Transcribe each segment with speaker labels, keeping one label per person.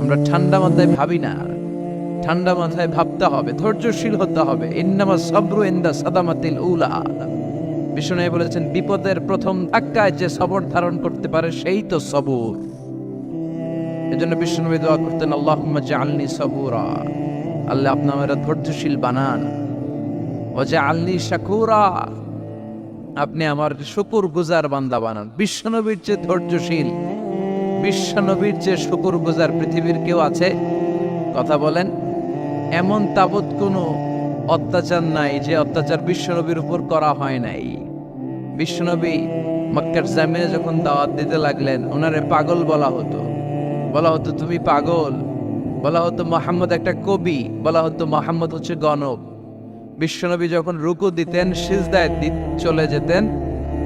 Speaker 1: আমরা ঠান্ডা মাথায় ভাবি না, ঠান্ডা মাথায় ভাবতে হবে, ধৈর্যশীল হতে হবে। ইন্নামা সাবরু ইনদা সাদামাতিল উলা। বিষ্ণু বলেছেন, বিপদের প্রথম ধাক্কায় যে সবর ধারণ করতে পারে সেই তো সবুর। এজন্য বিষ্ণু দোয়া করতেন, আল্লাহুম্মা জাআলনি সাবুরা, আল্লাহ আপনি আমাকে ধৈর্যশীল বানান। ও জাআলনি শাকুরা, আপনি আমার শুকরগুজার বান্দা বানান। বিশ্বনবীর চেয়ে ধৈর্যশীল, বিশ্বনবীর চেয়ে শুকরগুজার পৃথিবীর কেউ আছে? কথা বলেন। এমন তাবৎ কোনো অত্যাচার নাই যে অত্যাচার বিশ্বনবীর উপর করা হয় নাই। বিশ্বনবী মক্কার জামিনে যখন দাওয়াত দিতে লাগলেন, ওনারে পাগল বলা হতো, বলা হতো তুমি পাগল, বলা হতো মুহাম্মদ একটা কবি, বলা হতো মুহাম্মদ হচ্ছে গণক। বিশ্বনবী যখন রুকু দিতেন, সিজদায় চলে যেতেন,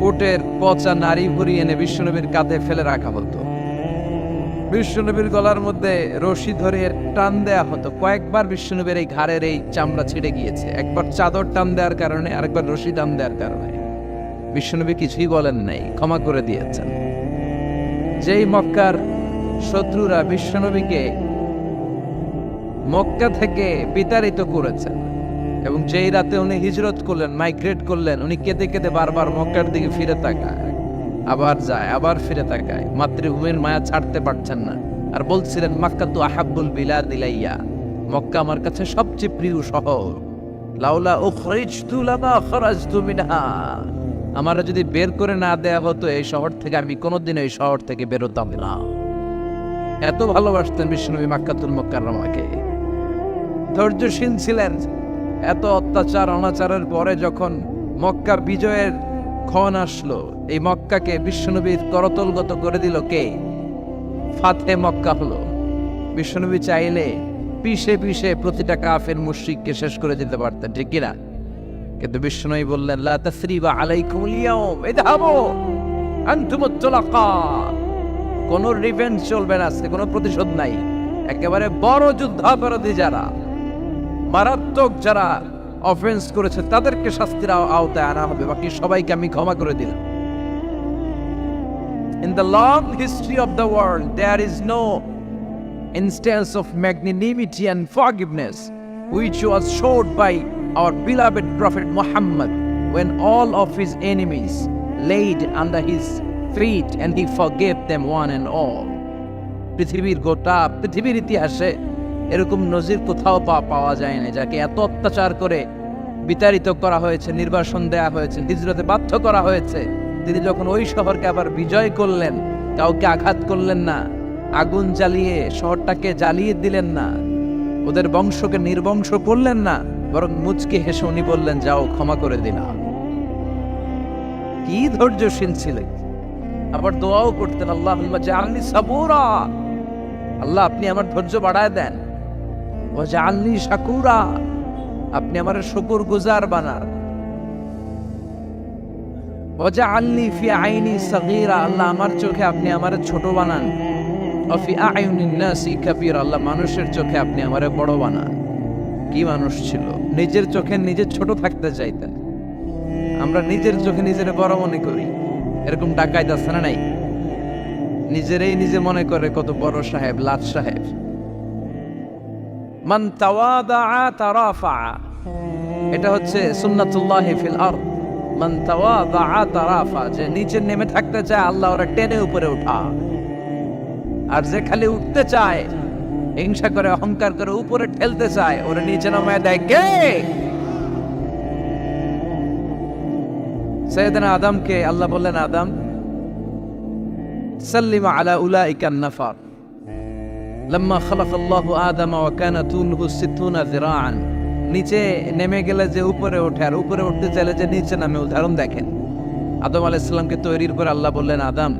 Speaker 1: উটের পচা নারী ভুড়ি এনে বিশ্বনবীর কাঁধে ফেলে রাখা হতো। বিশ্বনবীর গলার মধ্যে রশি ধরে টান দেয়া হতো। কয়েকবার বিশ্বনবীর এই ঘাড়ের এই চামড়া ছিঁড়ে গিয়েছে, একবার চাদর টান দেওয়ার কারণে, আরেকবার রশি টান দেওয়ার কারণে। বিশ্বনবী কিছুই বলেন নাই, ক্ষমা করে দিয়েছেন। যেই মক্কার শত্রুরা বিশ্বনবীকে মক্কা থেকে বিতাড়িত করেছেন, এবং যেই রাতে উনি হিজরত করলেন, মাইগ্রেট করলেন, উনি কেঁদে কেঁদে বারবার মক্কার দিকে ফিরে তাকায়, আবার যায়, আবার ফিরে তাকায়, মাতৃভূমির মায়া ছাড়তে পারছেন না। আর বলছিলেন, মক্কা তো আহাব্বুল বিলাদ ইলাইয়া, মক্কা আমার কাছে সবচেয়ে প্রিয় শহর। লাউলা উখরিজতু লামা খরাজতু মিনহা, আমারা যদি বের করে না দেয়া হতো এই শহর থেকে, আমি কোনোদিন এই শহর থেকে বেরোতাম না। এত ভালোবাসতেন বিশ্বনবী মক্কাতুল মুকাররমাকে। ধৈর্যশীল ছিলেন। এত অত্যাচার অনাচারের পরে যখন মক্কা বিজয়ের ক্ষণ আসলো, এই মক্কাকে বিশ্বনবীর করতলগত করে দিল কে? ফাতে মক্কা হলো। বিশ্বনবী চাইলে পিষে পিষে প্রতিটা কাফের মুশরিককে শেষ করে দিতে পারতেন, ঠিক কিনা? কিন্তু বিশ্বনবী বললেন, লা তাসরিবা আলাইকুমুল ইয়াউম ইযহাবু আনতুমুত তুলাকা। কোনো রিভেঞ্জ চলবে না, আজকে কোনো প্রতিশোধ নাই। একেবারে বড় যুদ্ধাপরাধী যারা, মারাত্মক যারা অফেন্স করেছে, তাদেরকে শাস্তির আওতায় আনা হবে, বাকি সবাইকে আমি ক্ষমা করে দিলাম। In the long history of the world, there is no instance of magnanimity and forgiveness which was showed by our beloved Prophet Muhammad when all of his enemies laid under his feet and he forgave them one and all. পৃথিবীর ইতিহাসে এরকম নজির কোথাও পাওয়া যায় না, যাকে এত অত্যাচার করে বিতাড়িত করা হয়েছে, নির্বাসন দেয়া হয়েছে, হিজরতে বাধ্য করা হয়েছে। তিনি যখন ওই শহরকে আবার বিজয় করলেন, কাউকে আঘাত করলেন না, আগুন জ্বালিয়ে শহরটাকে জ্বালিয়ে দিলেন না, ওদের বংশকে নির্বংশ করলেন না, বরং মুচকি হেসে উনি বললেন, যাও, ক্ষমা করে দিলাম। কি ধৈর্যশীল ছিলেন। আবার দোয়াও করতেন, আল্লাহুম্মা জাআলনি সাবুরা, আল্লাহ আপনি আমার ধৈর্য বাড়ায় দেন। ওয়া জাআলনি শাকুরা, আপনি আমার শুকরগুজার বানান। ওয়া জাআলনি ফি আইনি সাগীরা, আল্লাহ আমার চোখে আপনি আমারে ছোট বানান। ওয়া ফি আয়ুনিন নাসি কাবীরা, আল্লাহ মানুষের চোখে আপনি আমারে বড় বানান। কি মানুষ ছিল, নিজের চোখে নিজে ছোট থাকতে চাইতেন। আমরা নিজের চোখে নিজের বড় মনে করি, এরকম ডাকাইত আছে না নাই? নিজেরাই নিজে মনে করে কত বড় সাহেব, লাট সাহেব। মান তাওয়াদাআ তারাফা, এটা হচ্ছে সুন্নাতুল্লাহি ফিল আরদ। মান তাওয়াদাআ তারাফা, যে নিচে নেমে থাকতে চায়, আল্লাহ ওরা টেনে উপরে উঠা। আর যে খালি উঠতে চায়, হিংসা করে, অহংকার করে উপরে ঠেলতে চায়, ওরা নিচে নামায় দেয় কে? সাইয়েদনা আদমকে আল্লাহ বললেন, আদম সাল্লিমা আলা উলাইকান নাফার লাম্মা খালাকাল্লাহু আদামা ওয়া কানা তুলহু 60 যিরাআন। নিচে নেমে গেলে যে উপরে ওঠে, আর উপরে উঠতে চাইলে যে নিচে নামে। উদাহরণ দেখেন, আদম আলাইহিস সালামকে তৈরির পর আল্লাহ বললেন, আদম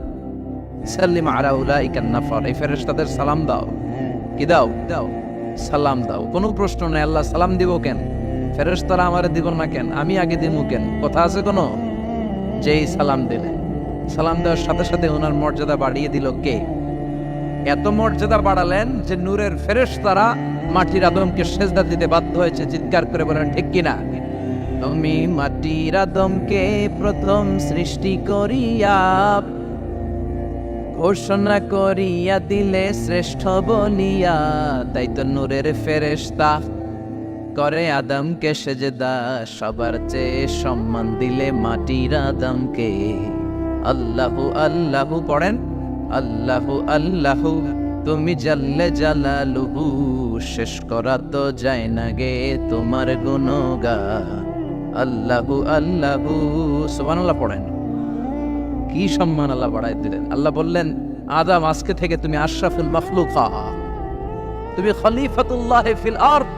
Speaker 1: সাল্লিমা আলা উলাইকান নাফার, এই ফেরেশতাদের সালাম দাও। কি দাও? দাও, সালাম দাও। কোনো প্রশ্ন নাই, আল্লাহ সালাম দিব কেন? ফেরেশতারা আমারে দিব না কেন? আমি আগে দিব কেন? কথা আছে কোনো? যেই সালাম দিলেন, সালাম দেওয়ার সাথে সাথে ওনার মর্যাদা বাড়িয়ে দিল কে? এত মর্যাদা বাড়ালেন যে নূরের ফেরেশতারা মাটির আদমকে সেজদা দিতে বাধ্য হয়েছে। চিৎকার করে বলেন, ঠিক কিনা? তুমি মাটির আদমকে প্রথম সৃষ্টি করিয়া ঘোষণা করিয়া দিলে শ্রেষ্ঠ বলিয়া, তাই তো নূরের ফেরেশতা করে আদমকে সেজদা, সবার চেয়ে সম্মান দিলে মাটির আদমকে। আল্লাহু আল্লাহু পড়েন, আল্লাহু আল্লাহু তুমি জাল্লে জালালুহু, শেষ করা তো যায় না গে তোমার গুণগান। আল্লাহু আল্লাহু সুবহানাল্লাহ পড়েন। কি সম্মান আল্লাহ বাড়াই দিলেন। আল্লাহ বললেন, আদম আজকে থেকে তুমি আশরাফুল মাখলুকা, তুমি খলিফাতুল্লাহ ফিল আরদ,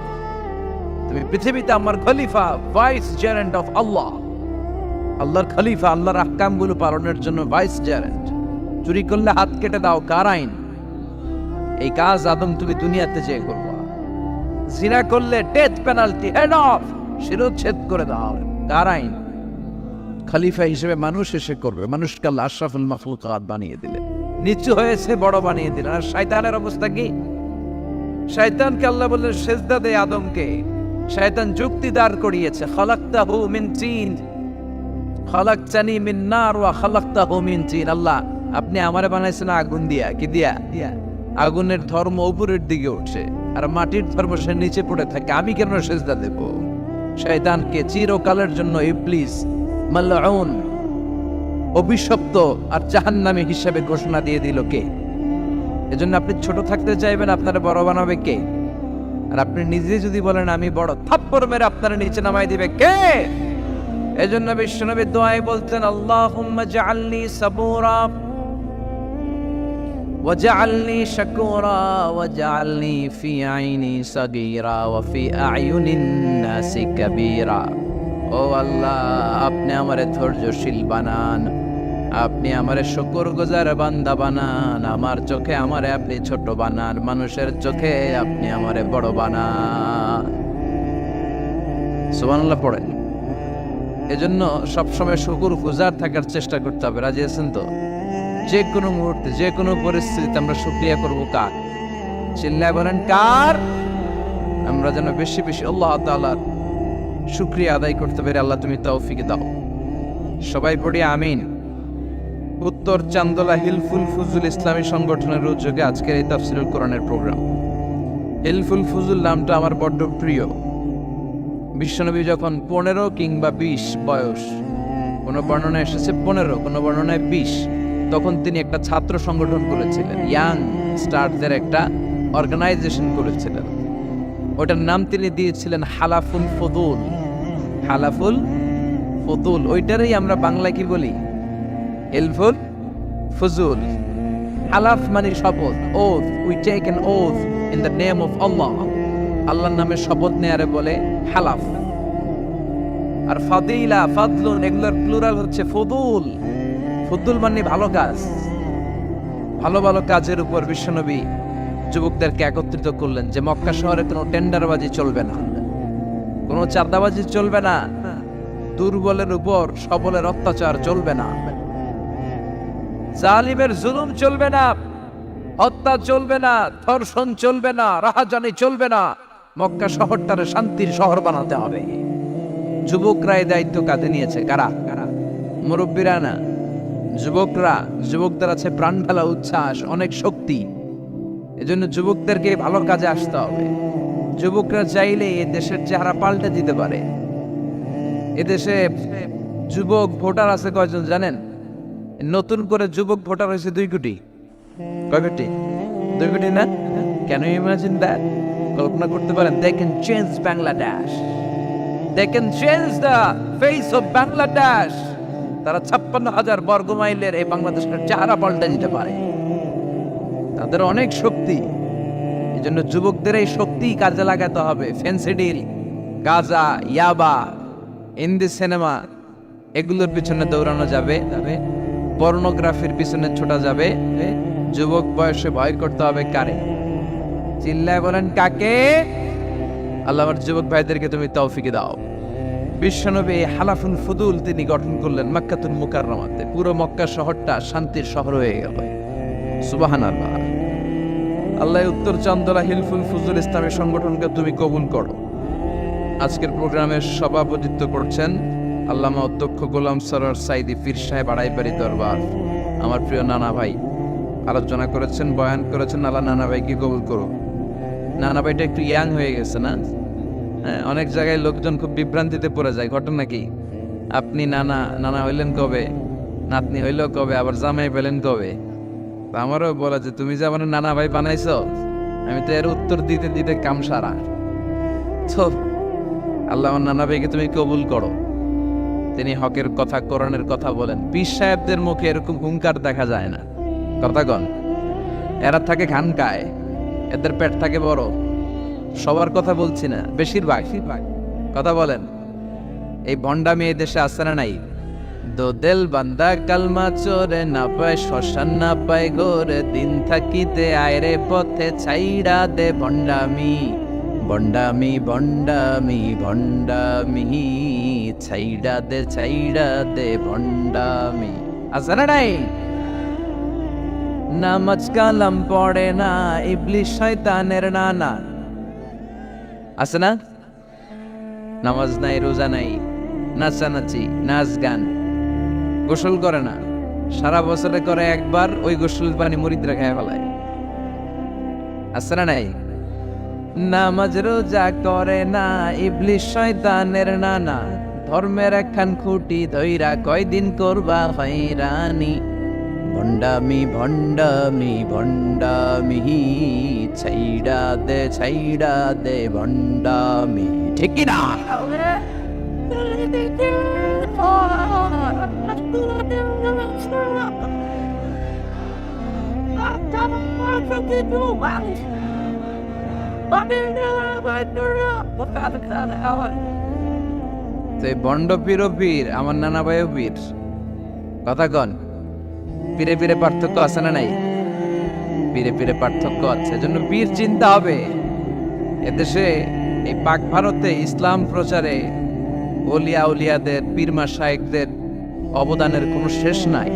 Speaker 1: তুমি পৃথিবীতে আমার খলিফা, ভাইস জেরেন্ট অফ আল্লাহ। আল্লাহর খলিফা, আল্লাহর আহকামগুলো পালনের জন্য ভাইস জেরেন্ট। চুরি করলে হাত কেটে দাও, কার আইন? এই কাজ আদম তুমি দুনিয়াতে যেয়ে করবা। জিনা করলে ডেথ পেনাল্টি, হেড অফ, শিরোচ্ছেদ করে দাও, কার আইন? খলিফা হিসেবে মানুষ এসে করবে। মানুষকে আল্লাহ আশরাফুল মাখলুকাত বানিয়ে দিলে, নিচু হয়েছে বড় বানিয়ে দিলেন। আর শয়তানের অবস্থা কি? শয়তানকে আল্লাহ বললেন সেজদা দে আদমকে। শয়তান যুক্তি দাঁড় করিয়েছে, খালাকতাহু মিন তিন, খালাকতানি মিন নার ওয়া খালাকতাহু মিন তিন। আল্লাহ আপনি আমারে বানাইছেন আগুন দিয়া, কি দিয়া? আগুনের ধর্ম উপরের দিকে উঠছে আর মাটির ধর্ম সে নিচে পড়ে থাকে, আমি কেন সেজদা দেব? শয়তানকে চিরকালের জন্য ইবলিস মালউন, অভিশপ্ত আর জাহান্নামী হিসেবে ঘোষণা দিয়ে দিল কে? এজন্য আপনি ছোট থাকতে চাইবেন, আপনারা বড় বানাবে কে? আর আপনি নিজে যদি বলেন আমি বড়, থাপ্পড় মেরে আপনারা নিচে নামাই দিবে কে? এজন্য বিশ্বনবী দোয়ায় বলতেন, আল্লাহুম্মা জাআলনি সাবুরা ওয়াজআলনি শাকুরা ওয়াজআলনি ফি আইনি সাগীরা ওয়া ফি আ'য়ুনিন নাসি কাবীরা। ও আল্লাহ, আপনি আমারে ধৈর্যশীল বানান, আপনি আমারে শুকরগুজার বান্দা বানান, আমার চোখে আমারে আপনি ছোট বানান, মানুষের চোখে আপনি আমারে বড় বানান। সুবহানাল্লাহ পড়েন। এজন্য সবসময় শুকরগুজার থাকার চেষ্টা করতে হবে। রাজি আছেন তো? যে কোনো মুহূর্তে, যে কোনো পরিস্থিতিতে আমরা শুকরিয়া করব কার? চিল্লায় বলেন কার? আমরা যেন বেশি বেশি আল্লাহ তাআলার শুকরিয়া আদায় করতে পারি। আল্লাহ তুমি তৌফিক দাও। সবাই পড়ি আমিন। উত্তর চান্দোলা হিলফুল ফুজুল ইসলামী সংগঠনের উদ্যোগে আজকের এই তাফসীরুল কোরআনের প্রোগ্রাম। হিলফুল ফুজুল নামটা আমার বড্ড প্রিয়। বিশ্বনবী যখন 15 কিংবা 20 বয়স, কোনো বর্ণনায় এসেছে 15, কোনো বর্ণনায় 20, তখন তিনি একটা ছাত্র সংগঠন করেছিলেন, ইয়াং স্টারদের একটা অর্গানাইজেশন করেছিলেন। ওটার নাম তিনি দিয়েছিলেন হালাফুল ফুদুল। হালাফুল ফুদুল, ওইটারই আমরা বাংলায় কি বলি? হিলফুল ফুজুল। হালাফ মানে শপথ, oath, we take an oath in the name of Allah. আল্লাহর নামে শপথ নেয়ারে বলে হালাফ। আর ফাদিলা, ফাদলুন, এগুলোর প্লুরাল হচ্ছে ফুদুল। ফুদুল মানে ভালো কাজ। ভালো ভালো কাজের উপর বিশ্বনবী যুবকদেরকে একত্রিত করলেন যে মক্কা শহরে কোনো টেন্ডারবাজি চলবে না, কোনো চাঁদাবাজি চলবে না, দুর্বলের উপর সবলের অত্যাচার চলবে না, জালিমের জুলুম চলবে না, হত্যা চলবে না, ধর্ষণ চলবে না, রাহাজানি চলবে না। মক্কা শহরটারে শান্তির শহর বানাতে হবে। যুবকরা এই দায়িত্ব কাঁধে নিয়েছে। কারা? মুরব্বীরা না, যুবকরা। যুবকদের আছে প্রাণ ঢালা উচ্ছ্বাস, অনেক শক্তি। এজন্য যুবকদেরকে ভালো কাজে আসতে হবে। যুবকরা চাইলে এ দেশের চেহারা পাল্টে দিতে পারে। এদেশে যুবক ভোটার আছে কয়জন জানেন? নতুন করে যুবক ভোটার হয়েছে 2 কোটি। কয় কোটি? 2 কোটি না? Can you imagine that? কল্পনা করতে পারেন? They can change Bangladesh, they can change the face of Bangladesh. তারা 56,000 বর্গ মাইলের এই বাংলাদেশের চেহারা পাল্টে দিতে পারে। তাদের অনেক শক্তি। এই জন্য যুবকদের এই শক্তি কাজে লাগাতে হবে। ফেন্সিডিল, গাঁজা, ইয়াবা, হিন্দি সিনেমা, এগুলোর পিছনে দৌড়ানো যাবে, পর্নোগ্রাফির পিছনে ছোটা যাবে। যুবক বয়সে ভয় করতে হবে কারে? চিল্লায় বলেন কাকে? আল্লাহ আমার যুবক ভাইদেরকে তুমি তৌফিক দাও। বিশ্বনবী হালাফুল ফুদুল তিনি গঠন করলেন মক্কাতুল মুকাররমাতে। পুরো মক্কা শহরটা শান্তির শহর হয়ে গেল। সুবহানাল্লাহ। আল্লাহ উত্তর চান্দোলা হিলফুল ফুজুল ইসলামী সংগঠনকে তুমি কবুল করো। আজকের প্রোগ্রামের সভাপতিত্ব করছেন আল্লামা অধ্যক্ষ গোলাম সরোয়ার সাইদি পীর সাহেব, আড়াইবাড়ি দরবার। আমার প্রিয় নানা ভাই, আলোচনা করেছেন, বয়ান করেছেন। আল্লাহ নানা ভাইকে কবুল করো। নানা ভাইটা একটু ইয়াং হয়ে গেছে না? হ্যাঁ, অনেক জায়গায় লোকজন খুব বিভ্রান্তিতে পড়ে যায়। ঘটনা কি? আপনি নানা হইলেন কবে, নাতনি হইল কবে, আবার জামাই পেলেন কবে? তা আমারও বলা যে তুমি যে আমার নানা ভাই বানাইছ, আমি তো এর উত্তর দিতে দিতে কাম সারা। তো আল্লাহ আমার নানা ভাইকে তুমি কবুল করো। তিনি হকের কথা, কোরআনের কথা বলেন। পীর সাহেবদের মুখে এরকম হুঙ্কার দেখা যায় না। কথা কন, এরা থাকে খানকায়, এদের পেট থাকে বড়। সবার কথা বলছি না, বেশিরভাগ কথা বলেন। এই ভণ্ডামি এই দেশে আসছে না নাই? দো দেল বান্দা কালমা চোরে, না পায় শ্মশান না পায় গোরে, দিন থাকিতে আয়রে পথে ছাইড়া দে ভণ্ডামি, ভণ্ডামি ভণ্ডামি ভণ্ডামি, ছাইড়া দে ভণ্ডামি। আছে না নাই? নামাজ কালাম পড়ে না, ইবলিশ শয়তানের নানা। আছে না? নামাজ নাই, রোজা নাই, নাচানাচি, নাচ গান, গোসল করে না, সারা বছরে করে একবার, ওই গোসল পানি মুরিদরা খেয়ে ফেলায়। আছে না নাই? নামাজ রোজা করে না, ইবলিশ শয়তানের নানা, ধর্মের একখান খুঁটি ধইরা কয়দিন করবা হয়রানি, ভণ্ডামি ভণ্ডামি ভণ্ডামি, ছাইড়া দে ভণ্ডামি। ঠিক কি না? ভণ্ড পীরও পীর, আমার নানা ভাইও পীর। কথা কন, পীরে পীরে পার্থক্য আছে না নাই? পীরে পীরে পার্থক্য আছে, জন্য পীর চিন্তা হবে। এদেশে এই পাক ভারতে ইসলাম প্রচারে ওলিয়া উলিয়াদের, পীর মাশায়েখদের অবদানের কোনো শেষ নাই।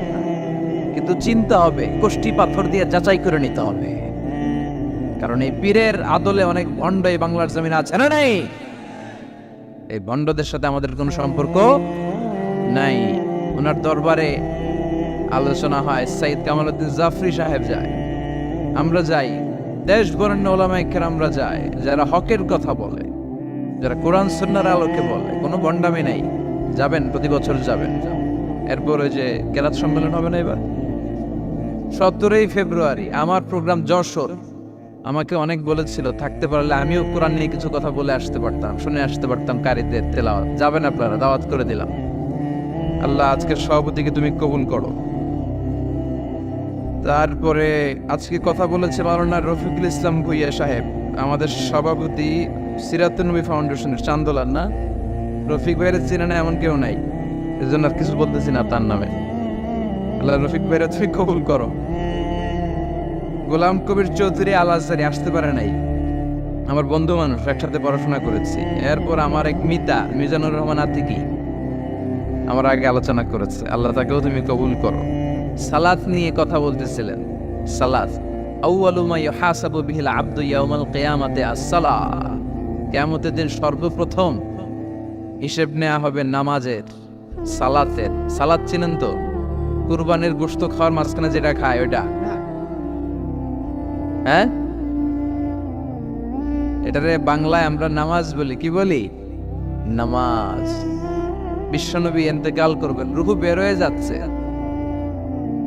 Speaker 1: কিন্তু চিন্তা হবে, কষ্টি পাথর দিয়ে যাচাই করে নিতে হবে। কারণ এই পীরের আদলে অনেক ভণ্ড এই বাংলার জমিনে আছে না নাই? এই ভণ্ডদের সাথে আমাদের কোনো সম্পর্ক নাই। ওনার দরবারে আলোচনা হয়, সাইদ কামালউদ্দিন জাফরি সাহেব যায়, আমরা যাই, দেশ বরেণ্য ওলামায়ে কেরামরা যায়, যারা হকের কথা বলে, যারা কোরআন সুন্নাহর আলোকে বলে। কোনো ভণ্ডামি নাই। যাবেন, প্রতি বছর যাবেন। এরপর ওই যে কেরাত সম্মেলন হবে না এবার 17 ফেব্রুয়ারি, আমার প্রোগ্রাম যশোর। আমাকে অনেক বলেছিল থাকতে পারলে আমিও কোরআন নিয়ে কিছু কথা বলে আসতে পারতাম, শুনে আসতে পারতাম কারিদের তেলাওয়াত। যাবেন আপনারা, দাওয়াত করে দিলাম। আল্লাহ আজকের সভাপতিকে তুমি কবুল করো। তারপরে আজকে কথা বলেছে মাওলানা রফিকুল ইসলাম ভুইয়া সাহেব, আমাদের সভাপতি সিরাতুন নবী ফাউন্ডেশনের চান্দোলার। না, রফিক ভাইয়ের চিনে না এমন কেউ নাই, এজন্য আর কিছু বলতেছি না তার নামে। আল্লাহ রফিক ভাইয়ের তুমি কবুল করো। গোলাম কবির চৌধুরী আল আজহারি আসতে পারে নাই, আমার বন্ধু মানুষ, একসাথে পড়াশোনা করেছি। এরপর আমার এক মিজানুর রহমান আতিকি আমার আগে আলোচনা করেছে, আল্লাহ তাকেও তুমি কবুল করো। সালাত নিয়ে কথা বলতেছিলেন। সালাত আউয়ালু মা ইউহাসাবু বিহিল আবদু ইয়াউমাল কিয়ামাতি আস-সালাহ। কিয়ামতের দিন সর্বপ্রথম হিসেব নেওয়া হবে নামাজের, সালাতের। সালাত চিনেন তো? কুরবানির গোশত খাওয়ার মাঝখানে যেটা খায় ওটা, হ্যাঁ? এটারে বাংলায় আমরা নামাজ বলি। কি বলি? নামাজ। বিশ্বনবী ইন্তেকাল করবেন, রূহ বের হয়ে যাচ্ছে,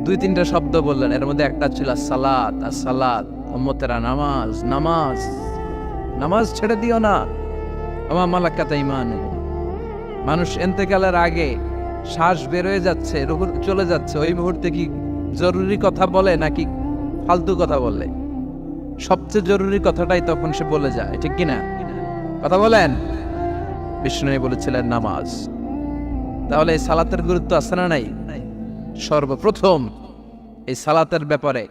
Speaker 1: 2-3টা শব্দ বললেন, এর মধ্যে একটা ছিল সালাত। আর সালাত, উম্মতেরা নামাজ, নামাজ, নামাজ ছেড়ে দিও না। আমা মালাকাত ঈমানুকুম। মানুষ ইন্তেকালের আগে শ্বাস বের হয়ে যাচ্ছে, রূহ চলে যাচ্ছে, ওই মুহূর্তে কি জরুরি কথা বলে নাকি ফালতু কথা বলে? সবচেয়ে জরুরি কথাটাই তখন সে বলে যায়, ঠিক কিনা? কথা বলেন। বিষ্ণু বলেছিলেন নামাজ। তাহলে এই সালাতের গুরুত্ব আছে না নাই? সর্বপ্রথম এই সালাতের ব্যাপারে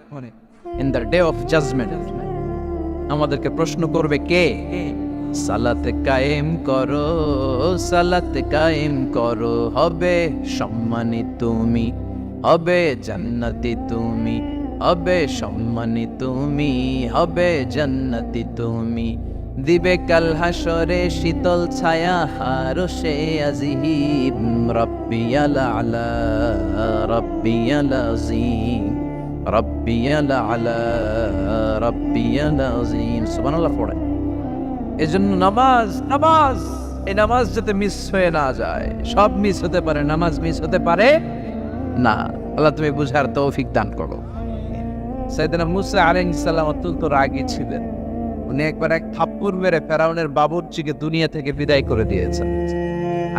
Speaker 1: in the day of judgment আমাদেরকে প্রশ্ন করবে কে? সালাত কায়েম করো, সালাত কায়েম করো, হবে সম্মানী তুমি, হবে জান্নাতি তুমি, হবে সম্মানী তুমি, হবে জান্নাতি তুমি। দিবে কাল হাসরে শীতল ছায়া হারশে আজিম, রব্বিয়াল আলা রব্বিয়াল আযীম। রাব্বিয়াল আলা রাব্বিয়াল আযীম সুবহানাল্লাহ পড়ে। এজন্য নামাজ নামাজ এই নামাজ যাতে মিস হয়ে না যায়। সব মিস হতে পারে, নামাজ মিস হতে পারে না। আল্লাহ তুমি বুঝার তৌফিক দান করো। সাইয়েদনা মুসা আলাইহিস সালাম অত্যন্ত রাগী ছিলেন। উনি একবার এক থাপ্পড় মেরে ফেরাউনের বাবুর্চিকে দুনিয়া থেকে বিদায় করে দিয়েছেন।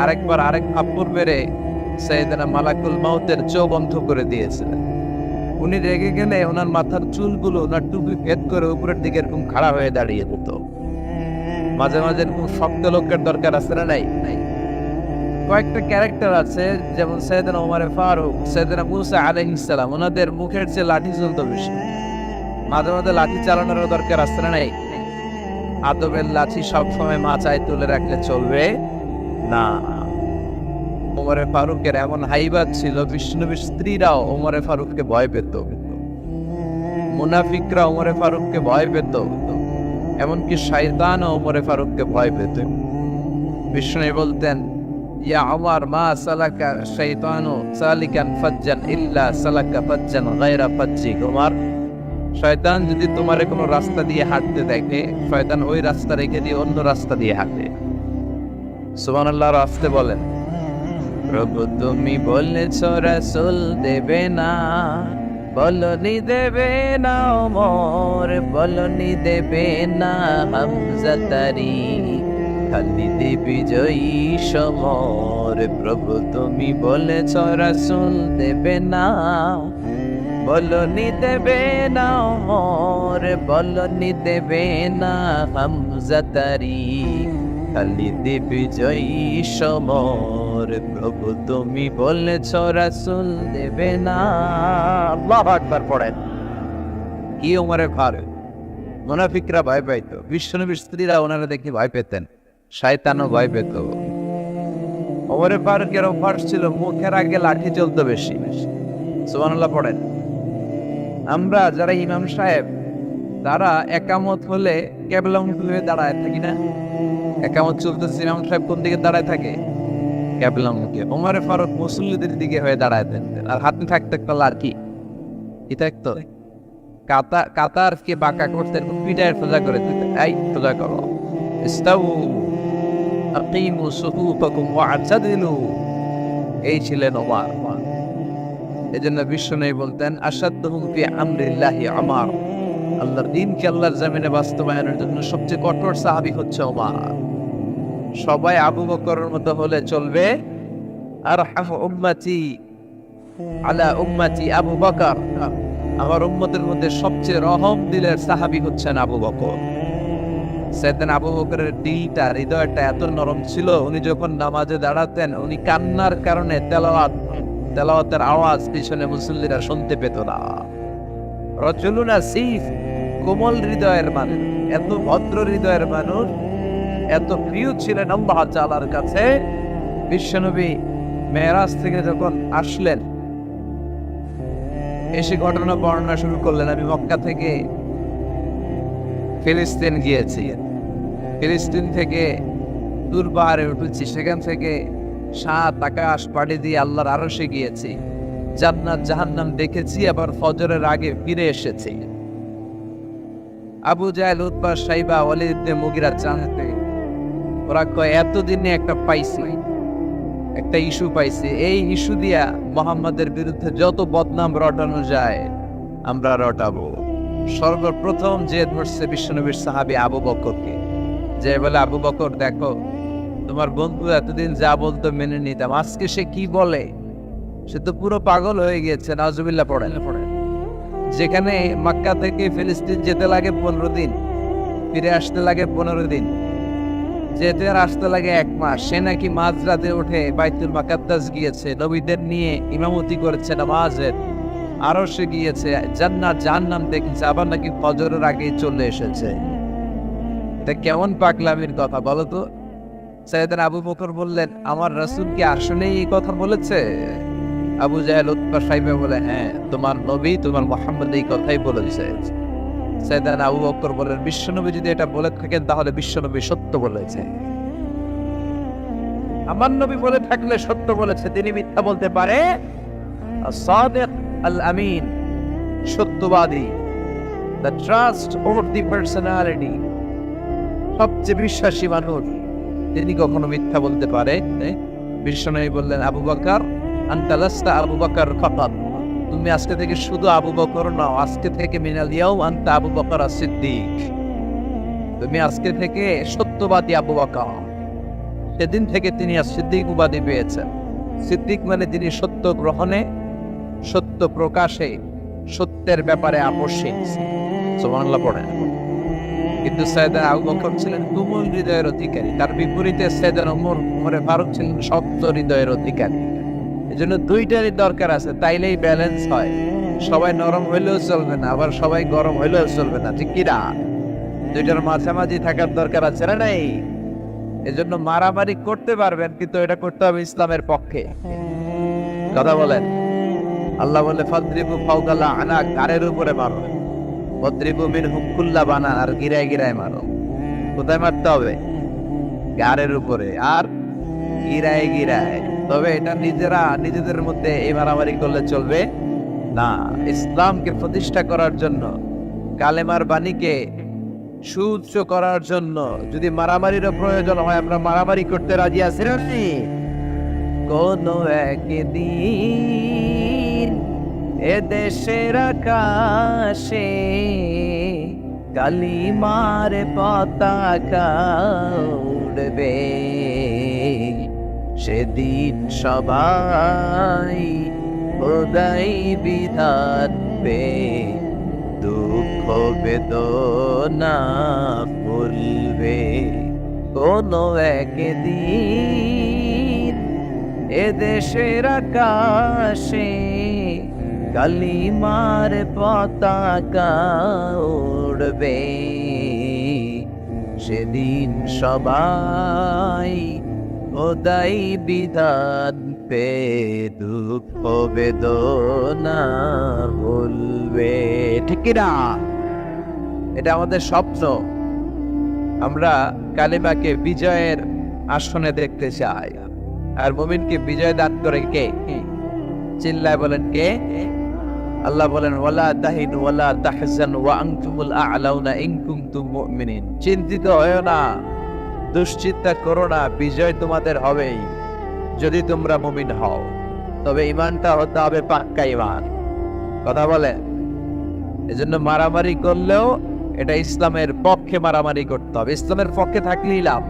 Speaker 1: আরেকবার আরেক থাপ্পড় মেরে সাইয়েদনা মালাকুল মাউতের চোখ বন্ধ করে দিয়েছিলেন। উনি রেগে গেলে ওনার মাথার চুলগুলো ওনার টুপি ভেদ করে উপরের দিকে এরকম খাড়া হয়ে দাঁড়িয়ে যেত। মাঝে মাঝে এরকম শক্ত লোকের দরকার আছে না? নাই। কয়েকটা ক্যারেক্টার আছে, যেমন সাইয়েদনা ওমর ফারুক, সাইয়েদনা মুসা আলাইহিস সালাম, ওনাদের মুখের চেয়ে লাঠি চলতো বেশি। মাঝে মাঝে লাঠি চালানোর দরকার আছে না? নাই। আদবের লাঠি সবসময় মাচায় তুলে রাখলে চলবে না। ওমরে ফারুকের এমন হাইবাত ছিল, বিষ্ণুনবীর স্ত্রীরাও ওমরে ফারুককে ভয় পেত, মুনাফিকরা ওমরে ফারুককে ভয় পেত, এমনকি শয়তানও ওমরে ফারুককে ভয় পেত। বিষ্ণু বলতেন, ইয়া ওমর মা সালাকা শাইতানু সালিকান ফাজ্জান ইল্লা সালাকা ফাজ্জান গায়রা ফাজ্জিক। ওমর, শয়তান যদি তোমারে কোনো রাস্তা দিয়ে হাঁটতে দেখে, শয়তান ওই রাস্তা রেখে দিয়ে অন্য রাস্তা দিয়ে হাঁটে। সুবহানাল্লাহ। রাস্তে বলেন, প্রভু তুমি বলেছ রাসূল দেবে না, বলনি দেবে না ওমর, বলনি দেবে না হামজা তারি, খালিদ বিজয়ী সমর। প্রভু তুমি বলেছ রাসূল দেবে না, বলনি দেবে না ওমর, বলনি দেবে না হামজা তারি, খালিদ বিজয়ী সমর। প্রভু তুমি বলেছ রাসূল দেবে না। আল্লাহু আকবার পড়েন। কি ওমরের ভার, মুনাফিকরা ভয় পাইত, বিশ্বনবীর স্ত্রীরা ওনারা দেখে ভয় পেতেন, শয়তানও ভয় পেত। ওমরের ফারুকের অভ্যাস ছিল মুখের আগে লাঠি চলতো বেশি। সুবহানাল্লাহ পড়েন। আমরা যারা ইমাম সাহেব, তারা একামত হলে কেবলামুখী হয়ে দাঁড়ায় থাকি না? একামত চলতেছে, ইমাম সাহেব কোন দিকে দাঁড়ায় থাকে? কেবলামুখী। ওমরে ফারুক মুসল্লিদের দিকে হয়ে দাঁড়ায় থাকতেন, আর হাতে থাকতে একটা লাঠি, কি থাকতো? কাতার কে বাঁকা করতেন, পিঠায় সোজা করে দিতেন, এই সোজা করো, ইস্তাউ আকিমু সুফুফাকুম ওয়া'তাদিলু। এই ছিলেন ওমর। এজন্য বিশ্বনবী বলতেন, আশাদ্দুহুম ফি আমরিল্লাহি ওমর। আল্লাহর দ্বীনকে আল্লাহর জমিনে বাস্তবায়নের জন্য সবচেয়ে কঠোর সাহাবী হচ্ছে ওমর। সবাই আবু বকরের মতো হলে চলবে। আরহামু উম্মতি আলা উম্মতি আবু বকর। আমার উম্মতের মধ্যে সবচেয়ে রহম দিলের সাহাবী হচ্ছেন আবু বকর। সাইয়েদনা আবু বকরের দিলটা, হৃদয়টা এত নরম ছিল, উনি যখন নামাজে দাঁড়াতেন, উনি কান্নার কারণে তেলাওয়াতের আওয়াজ পিছনে মুসল্লিরা শুনতে পেত না। রাজুলুন আসিফ, কোমল হৃদয়ের মানুষ, এত ভদ্র হৃদয়ের মানুষ, এত প্রিয় ছিলেন আল্লাহ তাআলার কাছে। বিশ্বনবী মেরাজ থেকে যখন আসলেন, এসে ঘটনা বর্ণনা শুরু করলেন, আমি মক্কা থেকে ফিলিস্তিন গিয়েছি, ফিলিস্তিন থেকে দূর পাহাড়ে উঠেছি, সেখান থেকে 7 আকাশ পাড়ি দিয়ে আল্লাহর আরশে গিয়েছি, জান্নাত জাহান্নাম দেখেছি, আবার ফজরের আগে ফিরে এসেছি। আবু জাহেল, উতবা, সাইবা, ওয়ালিদ ইবনে মুগিরা জানতে, ওরা কয় এতদিনে একটা পাইছি, একটা ইস্যু পাইছি, এই ইস্যু দিয়া মুহাম্মাদের বিরুদ্ধে যত বদনাম রটানো যায় আমরা রটাবো। সর্বপ্রথম যে ধরছে বিশ্বনবীর সাহাবী আবু বকরকে, যে বলে, আবু বকর দেখো, তোমার বন্ধু এতদিন যা বলতো মেনে নিতাম, আজকে সে কি বলে, সে তো পুরো পাগল হয়ে গিয়েছে। নাউজুবিল্লাহ পড়েন। যেখানে মক্কা থেকে ফিলিস্তিন যেতে লাগে 15 দিন, ফিরে আসতে লাগে 15 দিন, যেতে আর আসতে লাগে 1 মাস, সে নাকি মাঝরাতে উঠে বাইতুল মুকাদ্দাস গিয়েছে, নবীদের নিয়ে ইমামতি করেছে নামাজের, আরো সে গিয়েছে, জান্নাত জাহান্নাম দেখেছে, আবার নাকি ফজরের আগে চলে এসেছে। এটা কেমন পাগলামির কথা বলো তো? সাইয়েদনা আবু বকর বললেন, আমার রাসূল কি আসলেই এই কথা বলেছে? আবু জাহেল, উতবা, সাইবা বলে, হ্যাঁ, তোমার নবী, তোমার মুহাম্মদ এই কথাই বলেছে। সাইয়েদনা আবু বকর বলেন, বিশ্বনবী যদি এটা বলে থাকেন তাহলে বিশ্বনবী সত্য বলেছে। আমার নবী বলে থাকলে সত্য বলেছে, তিনি মিথ্যা বলতে পারে? আস-সাদিক আল-আমিন, সত্যবাদী, the trust over the personality, সবচেয়ে বিশ্বাসী মানুষ, তিনি কখনো মিথ্যা বলতে পারে? বিশ্বনবী বললেন, আবু বকর আনতা লাস্তা আবু বকর ফাকাত, তুমি আজকে থেকে শুধু আবু বকর নও, আজকে থেকে মিনাল ইয়াউম আনতা আবু বকর as-সিদ্দিক, তুমি আজকে থেকে সত্যবাদী আবু বকর। সেদিন থেকে তিনি সিদ্দিক উপাধি পেয়েছেন। সিদ্দিক মানে যিনি সত্য গ্রহণে, সত্য প্রকাশে, সত্যের ব্যাপারে আপোষহীন। সুবহানাল্লাহ পড়েন। কিন্তু সাইয়েদনা আবু বকর ছিলেন তুমুল হৃদয়ের অধিকারী, তার বিপরীতে সাইয়েদনা ওমর ফারুক ছিলেন শক্ত হৃদয়ের অধিকারী। এজন্য দুইটারই দরকার আছে, তাইলেই ব্যালেন্স হয়। সবাই নরম হইলেও চলবে না, আবার সবাই গরম হইলেও চলবে না, ঠিক কি না? দুইটার মাঝামাঝি থাকার দরকার আছে না নাই? এজন্য মারামারি করতে পারবেন, কিন্তু এটা করতে হবে ইসলামের পক্ষে। কথা বলেন। আল্লাহ বলে ফাদরিবু ফাওকাল আনাক, গারের উপরে মারো, ওয়াদরিবু মিনহুম কুল্লা বানান, আর গিরায় গিরায় মারো। কোথায় মারতে হবে? গারের উপরে আর গিরায় গিরায়। তবে এটা নিজেদের মধ্যে এই মারামারি করলে চলবে না। ইসলামকে প্রতিষ্ঠা করার জন্য, কালেমার বাণীকে সুউচ্চ করার জন্য যদি মারামারিরও প্রয়োজন হয়, আমরা মারামারি করতে রাজি আছি না? কোন একদিন এ দেশের আকাশে কালিমার পতাকা উড়বে, সেদিন সবাই খোদাই বিধান পে দুঃখ বেদনা ভুলবে। কোন একদিন এ দেশের আকাশে কালিমার পতাকা উড়বে, সেদিন সবাই খোদাই বিধান পে দুঃখ বেদনা ভুলবে। ঠিক না? এটা আমাদের স্বপ্ন। আমরা কালিমাকে বিজয়ের আসনে দেখতে চাই। আর মুমিনকে বিজয় দান করে কে? চিল্লায় বলেন কে? আল্লাহ বলেন, ওয়ালা তাহিনু ওয়ালা তাহজানু ওয়া আনতুমুল আ'লাউনা ইন কুনতুম মুমিনিন। চিন্তিত হয়ো না, দুশ্চিন্তা করো না, বিজয় তোমাদের হবেই যদি তোমরা মুমিন হও। তবে ঈমানটা হতে হবে পাক্কা ঈমান। কথা বলেন। এজন্য মারামারি করলেও এটা ইসলামের পক্ষে মারামারি করতে হবে, ইসলামের পক্ষে থাকলেই লাভ।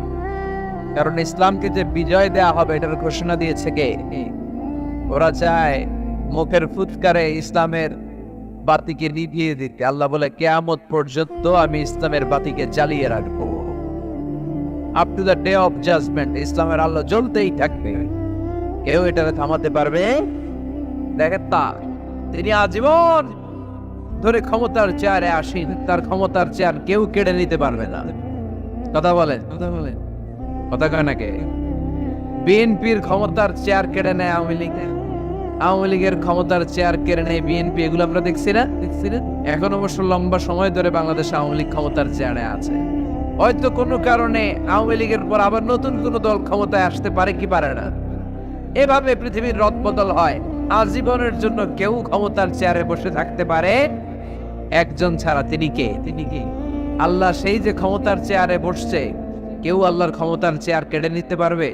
Speaker 1: কারণ ইসলামকে যে বিজয় দেয়া হবে এটার ঘোষণা দিয়েছে কে? ওরা চায় মুখের ফুৎকারে ইসলামের বাতিকে নিভিয়ে দিতে। আল্লাহ বলে, কিয়ামত পর্যন্ত আমি ইসলামের বাতিকে জ্বালিয়ে রাখবো। Up to the day of judgment ইসলামের আলো জ্বলতেই থাকবে, কেউ এটাকে থামাতে পারবে? দেখেন তা, তিনি আজীবন ধরে ক্ষমতার চেয়ারে আসীন, তার ক্ষমতার চেয়ার কেউ কেড়ে নিতে পারবে না। কথা বলেন, কথা কয় না কে? বিএনপির ক্ষমতার চেয়ার কেড়ে নেয় আওয়ামী লীগ, আওয়ামী লীগের ক্ষমতার চেয়ার কেড়ে নেয় বিএনপি। এগুলো আমরা দেখছি না? এখন অবশ্য লম্বা সময় ধরে বাংলাদেশে আওয়ামী লীগ ক্ষমতার চেয়ারে আছে। হয়তো কোনো কারণে আওয়ামী লীগের পর আবার নতুন কোন দল ক্ষমতায় আসতে পারে কি পারে না। এভাবে পৃথিবীর রদবদল হয়। আজীবনের জন্য কেউ ক্ষমতার চেয়ারে বসে থাকতে পারে একজন ছাড়া। তিনি কে? আল্লাহ। সেই যে ক্ষমতার চেয়ারে বসছে, কেউ আল্লাহর ক্ষমতার চেয়ার কেড়ে নিতে পারবে?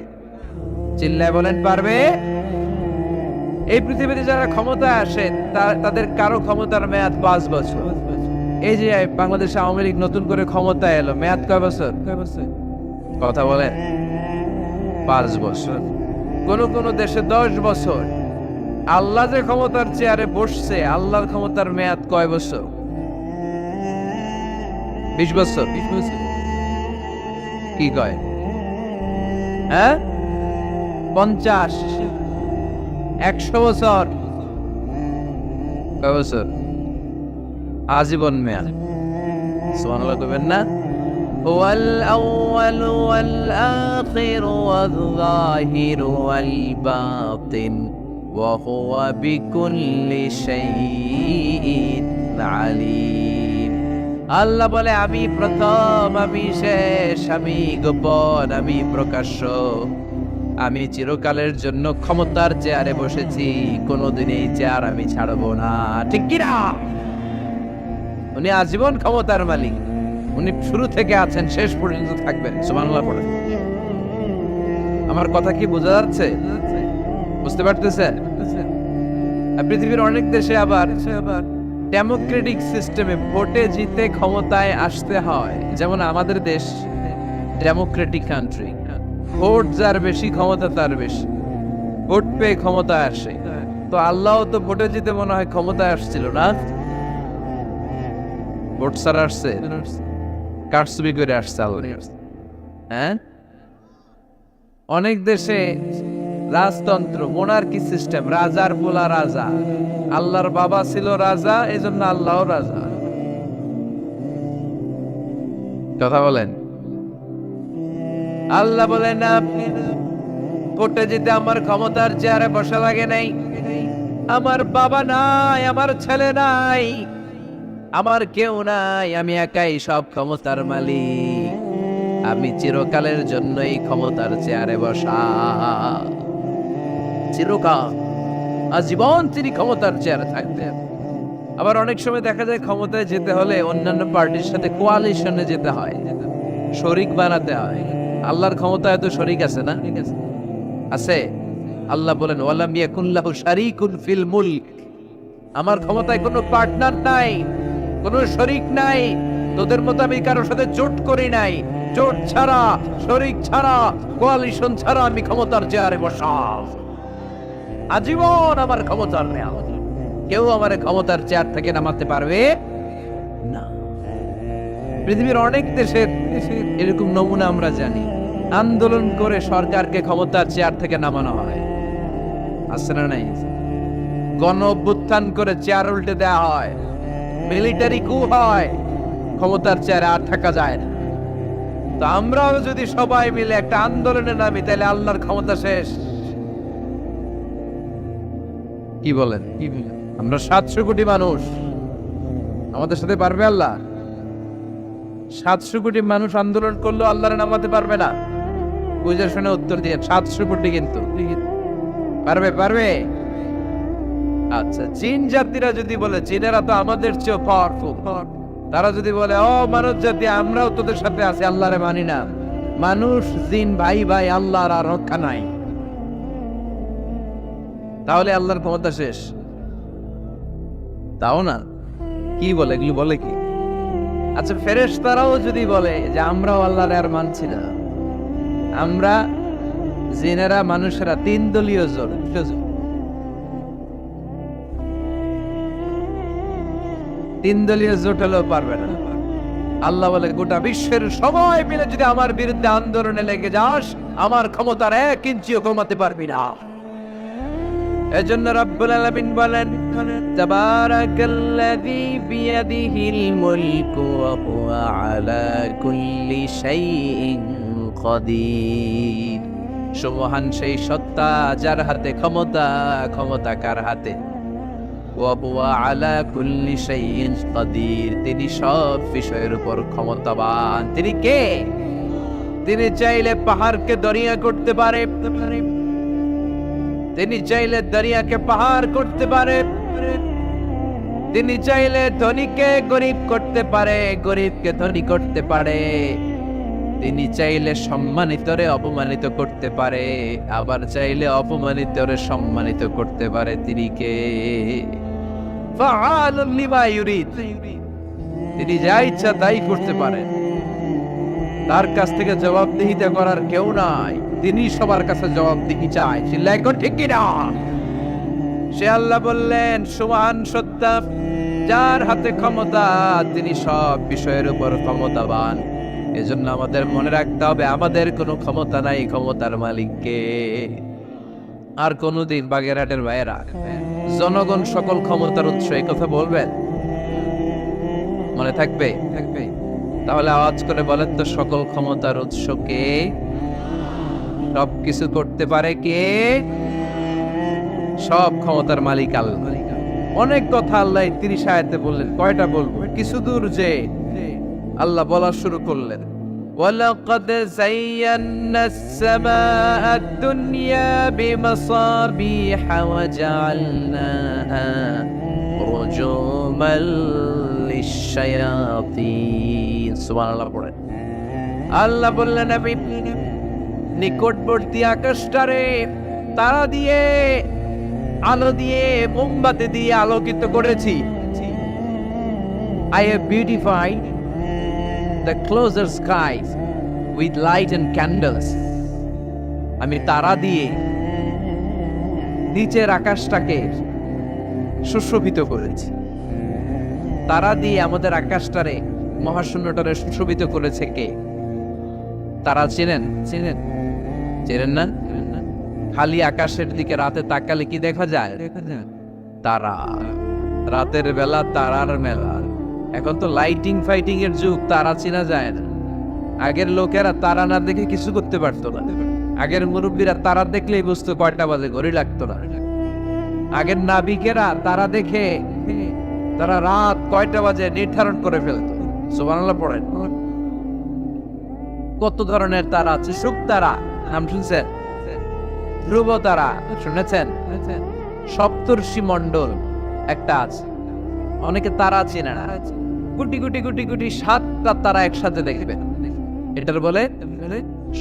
Speaker 1: চিল্লায় বলেন, পারবে? এই পৃথিবীতে যারা ক্ষমতায় আসে তাদের কারো ক্ষমতার মেয়াদ 5 বছর। এই যে বাংলাদেশে আওয়ামী লীগ নতুন করে ক্ষমতায় এলো, মেয়াদ কয় বছর? কথা বলেন। 5 বছর। কোন কোন দেশে 10 বছর। আল্লাহ যে ক্ষমতার চেয়ারে বসছে, আল্লাহর ক্ষমতার মেয়াদ কয় বছর? 20 বছর। কি কয়? হ্যাঁ, 50, 100 বছর। কয় বছর? আজীবন মেয়াদ। সুবহানাল্লাহ কইবেন না? হুয়াল আউয়াল ওয়াল আখির ওয়াল যাহির ওয়াল বাতিন ওয়া হুয়া বিকুল্লি শাইইন আলীম। আল্লাহ বলে, আমি প্রথম, আমি শেষ, আমি গোপন, আমি প্রকাশ্য। আমি চিরকালের জন্য ক্ষমতার চেয়ারে বসেছি, কোনোদিন এই চেয়ার আমি ছাড়বো না। ঠিক কি না? উনি আজীবন ক্ষমতার মালিক, উনি শুরু থেকে আছেন, শেষ পর্যন্ত থাকবেন। সুবহানাল্লাহ পড়ে। আমার কথা কি বোঝা যাচ্ছে? বুঝতে পারতেছেন? পৃথিবীর অনেক দেশে আবার ডেমোক্রেটিক সিস্টেমে ভোটে জিতে ক্ষমতায় আসতে হয়। যেমন আমাদের দেশ ডেমোক্রেটিক কান্ট্রি, ভোট যার বেশি ক্ষমতা তার বেশি, ভোট পেয়ে ক্ষমতায় আসে। তো আল্লাহ তো ভোটে জিতে মনে হয় ক্ষমতায় আসছিল না, ভোট ছাড়া আসছে, কারচুপি করে আসছে আল্লাহ। হ্যাঁ, অনেক দেশে রাজতন্ত্র, মোনার্কি সিস্টেম, রাজার পোলা রাজা, আল্লাহর বাবা ছিল রাজা, এজন্য আল্লাহও রাজা। কথা বলেন। আল্লাহ বলেন না, ভোটে জিতে আমার ক্ষমতার চেয়ারে বসা লাগে নাই, আমার বাবা নাই, আমার ছেলে নাই, আমার কেউ নাই, আমি একাই সব ক্ষমতার মালিক, আমি চিরকালের জন্যই ক্ষমতার চেয়ারে বসা। চিরকাল, আজীবন তিনি ক্ষমতার চেয়ারে থাকবেন। আবার অনেক সময় দেখা যায় ক্ষমতায় যেতে হলে অন্যান্য পার্টির সাথে কোয়ালিশনে যেতে হয়, শরিক বানাতে হয়। আল্লাহর ক্ষমতায় তো শরিক আছে না? আছে। আল্লাহ বলেন ওয়ালাম ইয়াকুন লাহু শারীকুন ফিল মুলক, আমার ক্ষমতায় কোনো পার্টনার নাই, কোনো শরিক নাই। তোদের মতো আমি কারোর সাথে জোট করি নাই, জোট ছাড়া, শরিক ছাড়া, কোয়ালিশন ছাড়া আমি ক্ষমতার চেয়ারে বসা। আজীবন আমার ক্ষমতার নেয়া, কেউ আমার ক্ষমতার চেয়ার থেকে নামাতে পারবে না। পৃথিবীর অনেক দেশের এরকম নমুনা আমরা জানি, আন্দোলন করে সরকারকে ক্ষমতার চেয়ার থেকে নামানো হয়, আছে না নাই? গণ অভ্যুত্থান করে চেয়ার উল্টে দেওয়া হয়, মিলিটারি কু হয়, ক্ষমতার চেয়ারে আর থাকা যায় না। তো আমরাও যদি সবাই মিলে একটা আন্দোলনে নামি, তাহলে আল্লাহর ক্ষমতা শেষ। কি বলেন? আমরা 700 কোটি মানুষ, আমাদের সাথে পারবে আল্লাহ? 700 কোটি মানুষ আন্দোলন করলেও আল্লাহরে নামাতে পারবে না? বুঝে শুনে উত্তর দিয়ে। 700 কোটি কিন্তু পারবে? পারবে? আচ্ছা, জিন জাতিরা যদি বলে, জিনেরা তো আমাদের চেয়ে পাওয়ারফুল, তারা যদি বলে ও মানব জাতি, আমরাও তোদের সাথে আছি, আল্লাহরে মানি না, মানুষ জিন ভাই ভাই, আল্লাহর আর রক্ষা নাই, তাহলে আল্লাহর ক্ষমতা শেষ? তাও না। কি বলে এগুলো? বলে কি? আচ্ছা, ফেরেশতারাও যদি বলে যে আমরাও আল্লাহর আর মানছি না, আমরা জিনেরা মানুষেরা 3 দলীয় জোট, 3 দলীয় জোট হলেও পারবে না। আল্লাহ বলে গোটা বিশ্বের সবাই মিলে যদি আমার বিরুদ্ধে আন্দোলনে লেগে যাস, আমার ক্ষমতার 1 ইঞ্চিও কমাতে পারবি না। এজন্য রব্বুল আলামিন বলেন তাবারাকাল্লাযী বিয়াদিহিল মুলকু ওয়া হুয়া আলা কুল্লি শাইইন কাদির। সুবহান সেই সত্তা যার হাতে ক্ষমতা, ক্ষমতা কার হাতে? ওয়া হুয়া আলা কুল্লি শাইইন কাদির, তিনি সব বিষয়ের উপর ক্ষমতাবান। তিনি কে? তিনি চাইলে পাহাড়কে দরিয়া করতে পারে, তিনি চাইলে দরিয়াকে পাহাড় করতে পারে, তিনি চাইলে ধনীকে গরিব করতে পারে, গরিবকে ধনী করতে পারে, তিনি চাইলে সম্মানিতরে অপমানিত করতে পারে, আবার চাইলে অপমানিতরে সম্মানিত করতে পারে। তিনি কে? ফাআলুল লিমা ইউরিদ, তিনি যা ইচ্ছা তাই করতে পারেন, তার কাছ থেকে জবাবদিহিতা করার কেউ নাই, তিনি সবার কাছে জবাবদিহি চায়। চিল্লায় কোন ঠিক কিনা? সে আল্লাহ বললেন সুবহান সত্তা যার হাতে ক্ষমতা, তিনি সব বিষয়ের উপর ক্ষমতাবান। এজন্য আমাদের মনে রাখতে হবে আমাদের কোনো ক্ষমতা নাই, ক্ষমতার মালিককে। আর কোনদিন বাগেরহাটের ভাইয়েরা, জনগণ সকল ক্ষমতার উৎস, এই কথা বলবেন? মনে থাকবে? থাকবে। তাহলে আওয়াজ করে বলেন তো, সকল ক্ষমতার উৎস কে? সবকিছু করতে পারে কে? সব ক্ষমতার মালিক আল্লাহ। অনেক কথা আল্লাহ 30 আয়াতে বললেন, কয়টা বলবো? কিছু দূর যে আল্লাহ বলা শুরু করলেন, ওয়ালাকাদ যায়্যানাস সামাআদ দুনিয়া বিমাসাবিহা ওয়া জাআলনাহা হুজুমাল লিশায়াতিন। সুবহানাল্লাহ পড়েন। আল্লাহ বললেন আমি নিকটবর্তী আকাশটারে তারা দিয়ে, আলো দিয়ে, মোমবাতি দিয়ে আলোকিত করেছি। I have beautified the closer skies with light and candles. আমি তারা দিয়ে নিচের আকাশটাকে সুশোভিত করেছি। তারা দিয়ে আমাদের আকাশটারে, মহাশূন্যটারে সুশোভিত করেছে কে? তারা চেনেন? চেনেন না? খালি আকাশের দিকে রাতে তাকালে কি দেখা যায়? তারা। রাতের বেলা তারার মেলা। এখন তো লাইটিং ফাইটিং এর যুগ, তারা চেনা যায় না। আগের লোকেরা তারা না দেখে কিছু করতে পারতো না। আগের মুরব্বীরা তারা দেখলেই বুঝতো কয়টা বাজে, ঘড়ি লাগতো না। আগের নাবিকেরা তারা দেখে তারা রাত কয়টা বাজে নির্ধারণ করে ফেলতো। সুবহানাল্লাহ পড়েন। কত ধরনের তারা আছে। শুক তারা নাম শুনছেন? ধ্রুব তারা শুনেছেন? সপ্তর্ষি মণ্ডল একটা আছে, অনেকে তারা চেনে না। কোটি কোটি কোটি কোটি 7টা তারা একসাথে দেখবেন, এটার বলে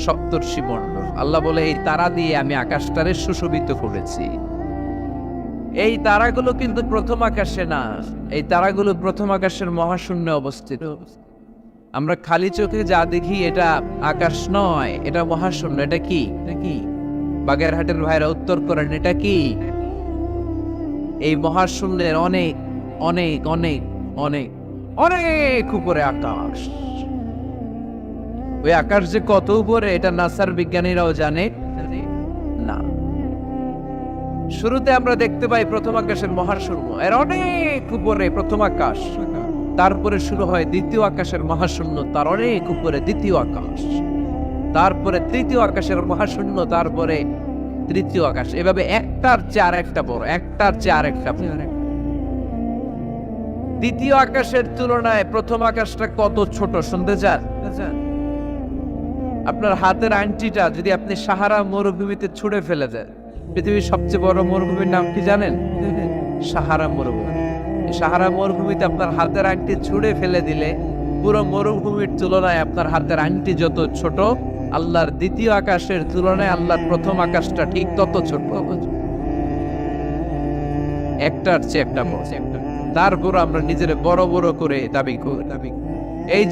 Speaker 1: সপ্তর্ষি মণ্ডল। আল্লাহ বলে এই তারা দিয়ে আমি আকাশটারে সুশোভিত করেছি। এই তারাগুলো কিন্তু প্রথম আকাশে না, এই তারাগুলো প্রথম আকাশের মহাশূন্যে অবস্থিত। আমরা খালি চোখে যা দেখি এটা আকাশ নয়, এটা মহাশূন্য। এটা কি? বাগেরহাটের ভাইরা উত্তর করেন, এটা কি? এই মহাশূন্যের অনেক অনেক অনেক অনেক অনেক উপরে আকাশ। ওই আকাশ যে কত উপরে এটা নাসার বিজ্ঞানীরাও জানে না। শুরুতে আমরা দেখতে পাই প্রথম আকাশের মহাশূন্য, এর অনেক উপরে প্রথম আকাশ। তারপরে শুরু হয় দ্বিতীয় আকাশের মহাশূন্য, তার অনেক উপরে দ্বিতীয় আকাশ। তারপরে তৃতীয় আকাশের মহাশূন্য, তারপরে তৃতীয় আকাশ। এভাবে একটার চেয়ে আরেকটা বড়, একটার চেয়ে আরেকটা বড়। দ্বিতীয় আকাশের তুলনায় প্রথম আকাশটা কত ছোট শুনতে চান? আপনার হাতের আংটিটা যদি আপনি সাহারা মরুভূমিতে ছুঁড়ে ফেলে দেন, পৃথিবীর সবচেয়ে বড় মরুভূমির নাম কি জানেন? সাহারা মরুভূমি। সাহারা মরুভূমিতে আপনার হাতের আংটি ছুঁড়ে ফেলে দিলে পুরো মরুভূমির তুলনায় আপনার হাতের আংটি যত ছোট, আল্লাহর দ্বিতীয় আকাশের তুলনায় আল্লাহর প্রথম আকাশটা ঠিক তত ছোট। একটার চেয়ে একটা বড়। তারপর আমরা নিজের বড় বড় করে দাবি করি। এই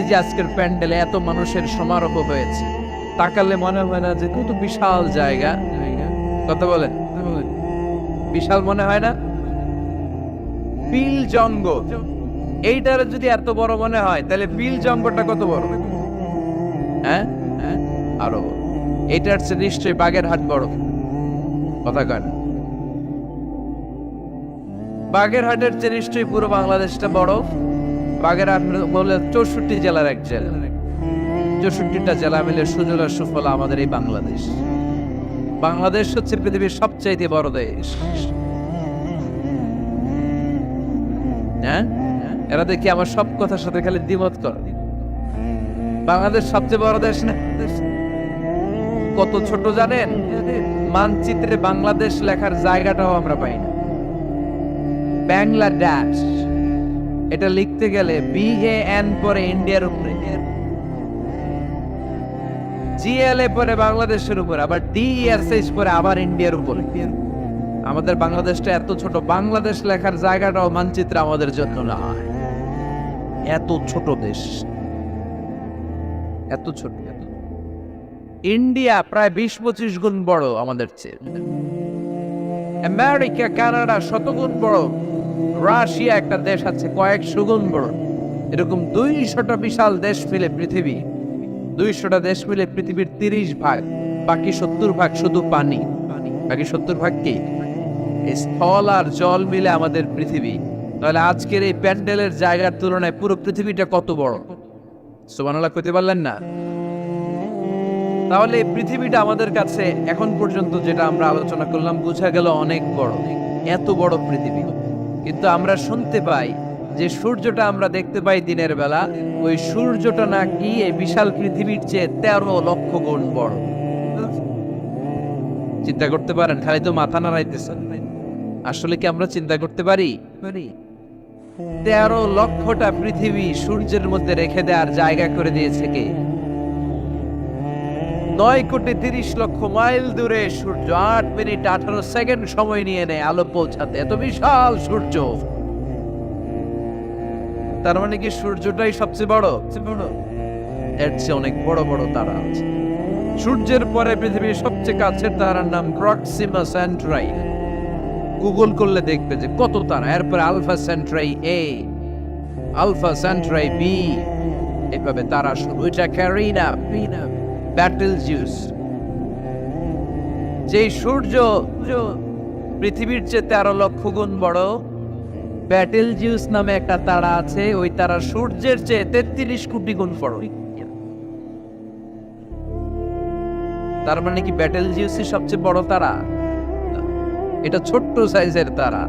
Speaker 1: যে আজকের প্যান্ডেলে এত মানুষের সমারোহ হয়েছে, তাকালে মনে হয় না যে কত বিশাল জায়গা? কথা বলেন, বিশাল মনে হয় না? বিল জঙ্গল, এইটার যদি এত বড় মনে হয় তাহলে বিল জঙ্গলটা কত বড়? হ্যাঁ, আরো বড়। এটার চেয়ে নিশ্চয়ই বাগেরহাট বড়। কথা কয় না? বাগেরহাটের চেয়ে নিশ্চয়ই পুরো বাংলাদেশটা বড়। বাগেরহাট বলে 64 জেলার এক জেলা। 64টা জেলা মিলে সুজলা সুফলা আমাদের এই বাংলাদেশ। বাংলাদেশ হচ্ছে পৃথিবীর সবচাইতে বড় দেশ। হ্যাঁ, এরা দেখি আমার সব কথার সাথে খালি দ্বিমত করে। বাংলাদেশ সবচেয়ে বড় দেশ না? কত ছোট জানেন? মানচিত্রে বাংলাদেশ লেখার জায়গাটাও আমরা পাই না। বাংলাদেশ এটা লিখতে গেলে BAN পরে ইন্ডিয়ার উপরে, GLA পরে বাংলাদেশের উপরে, আবার DESH পরে আবার ইন্ডিয়ার উপরে। আমাদের বাংলাদেশটা এত ছোট, বাংলাদেশ লেখার জায়গাটাও মানচিত্রে আমাদের জন্য না। এত ছোট দেশ, এত ছোট। ইন্ডিয়া প্রায় 20-25 গুণ বড় আমাদের চেয়ে। আমেরিকা, কানাডা শতগুণ বড়। রাশিয়া একটা দেশ আছে কয়েকশো গুণ বড়। এরকম 200টা বিশাল দেশ মিলে পৃথিবী, 200টা দেশ মিলে পৃথিবীর 30 ভাগ, বাকি 70 ভাগ শুধু পানি। বাকি 70 ভাগ কি? স্থল আর জল মিলে আমাদের পৃথিবী। তাহলে আজকের এই প্যান্ডেলের জায়গার তুলনায় পুরো পৃথিবীটা কত বড়? সুবহানাল্লাহ কইতে পারলেন না? তাহলে এই পৃথিবীটা আমাদের কাছে এখন পর্যন্ত যেটা আমরা আলোচনা করলাম বোঝা গেল অনেক বড়, এত বড় পৃথিবী। কিন্তু আমরা শুনতে পাই যে সূর্যটা আমরা দেখতে পাই দিনের বেলা, ওই সূর্যটা নাকি এই বিশাল পৃথিবীর চেয়ে 13 লক্ষ গুণ বড়। চিন্তা করতে পারেন? খালি তো মাথা নাড়াইতেছেন। আসলে কি আমরা চিন্তা করতে পারি? 13 লক্ষটা পৃথিবী সূর্যের মধ্যে রেখে দেওয়ার জায়গা করে দিয়েছে কে? 9,30,00,000 মাইল দূরে সূর্য 8 মিনিট 18 সেকেন্ড সময় নিয়ে নেয় আলো পৌঁছাতে। এত বিশাল সূর্য। তার মানে কি সূর্যটাই সবচেয়ে বড়? এর চেয়ে অনেক বড় বড় তারা আছে। সূর্যের পরে পৃথিবীর সবচেয়ে কাছের তারার নাম প্রক্সিমা সেন্টরাই। গুগল করলে দেখবে যে কত তারা। এরপরে আলফা সেন্টরাই এ, আলফা সেন্টরাই বি, এভাবে তারা শুরু। এটা ক্যারিনা, ব্যাটেলজিউস। যেই সূর্য পৃথিবীর চেয়ে 13 লক্ষ গুণ বড়, ব্যাটেলজিউস নামে একটা তারা আছে। ওই তারা সূর্যের চেয়ে 33 কোটি গুণ বড়। তার মানে কি ব্যাটেলজিউসই সবচেয়ে বড় তারা? এটা ছোট্ট সাইজের তারা।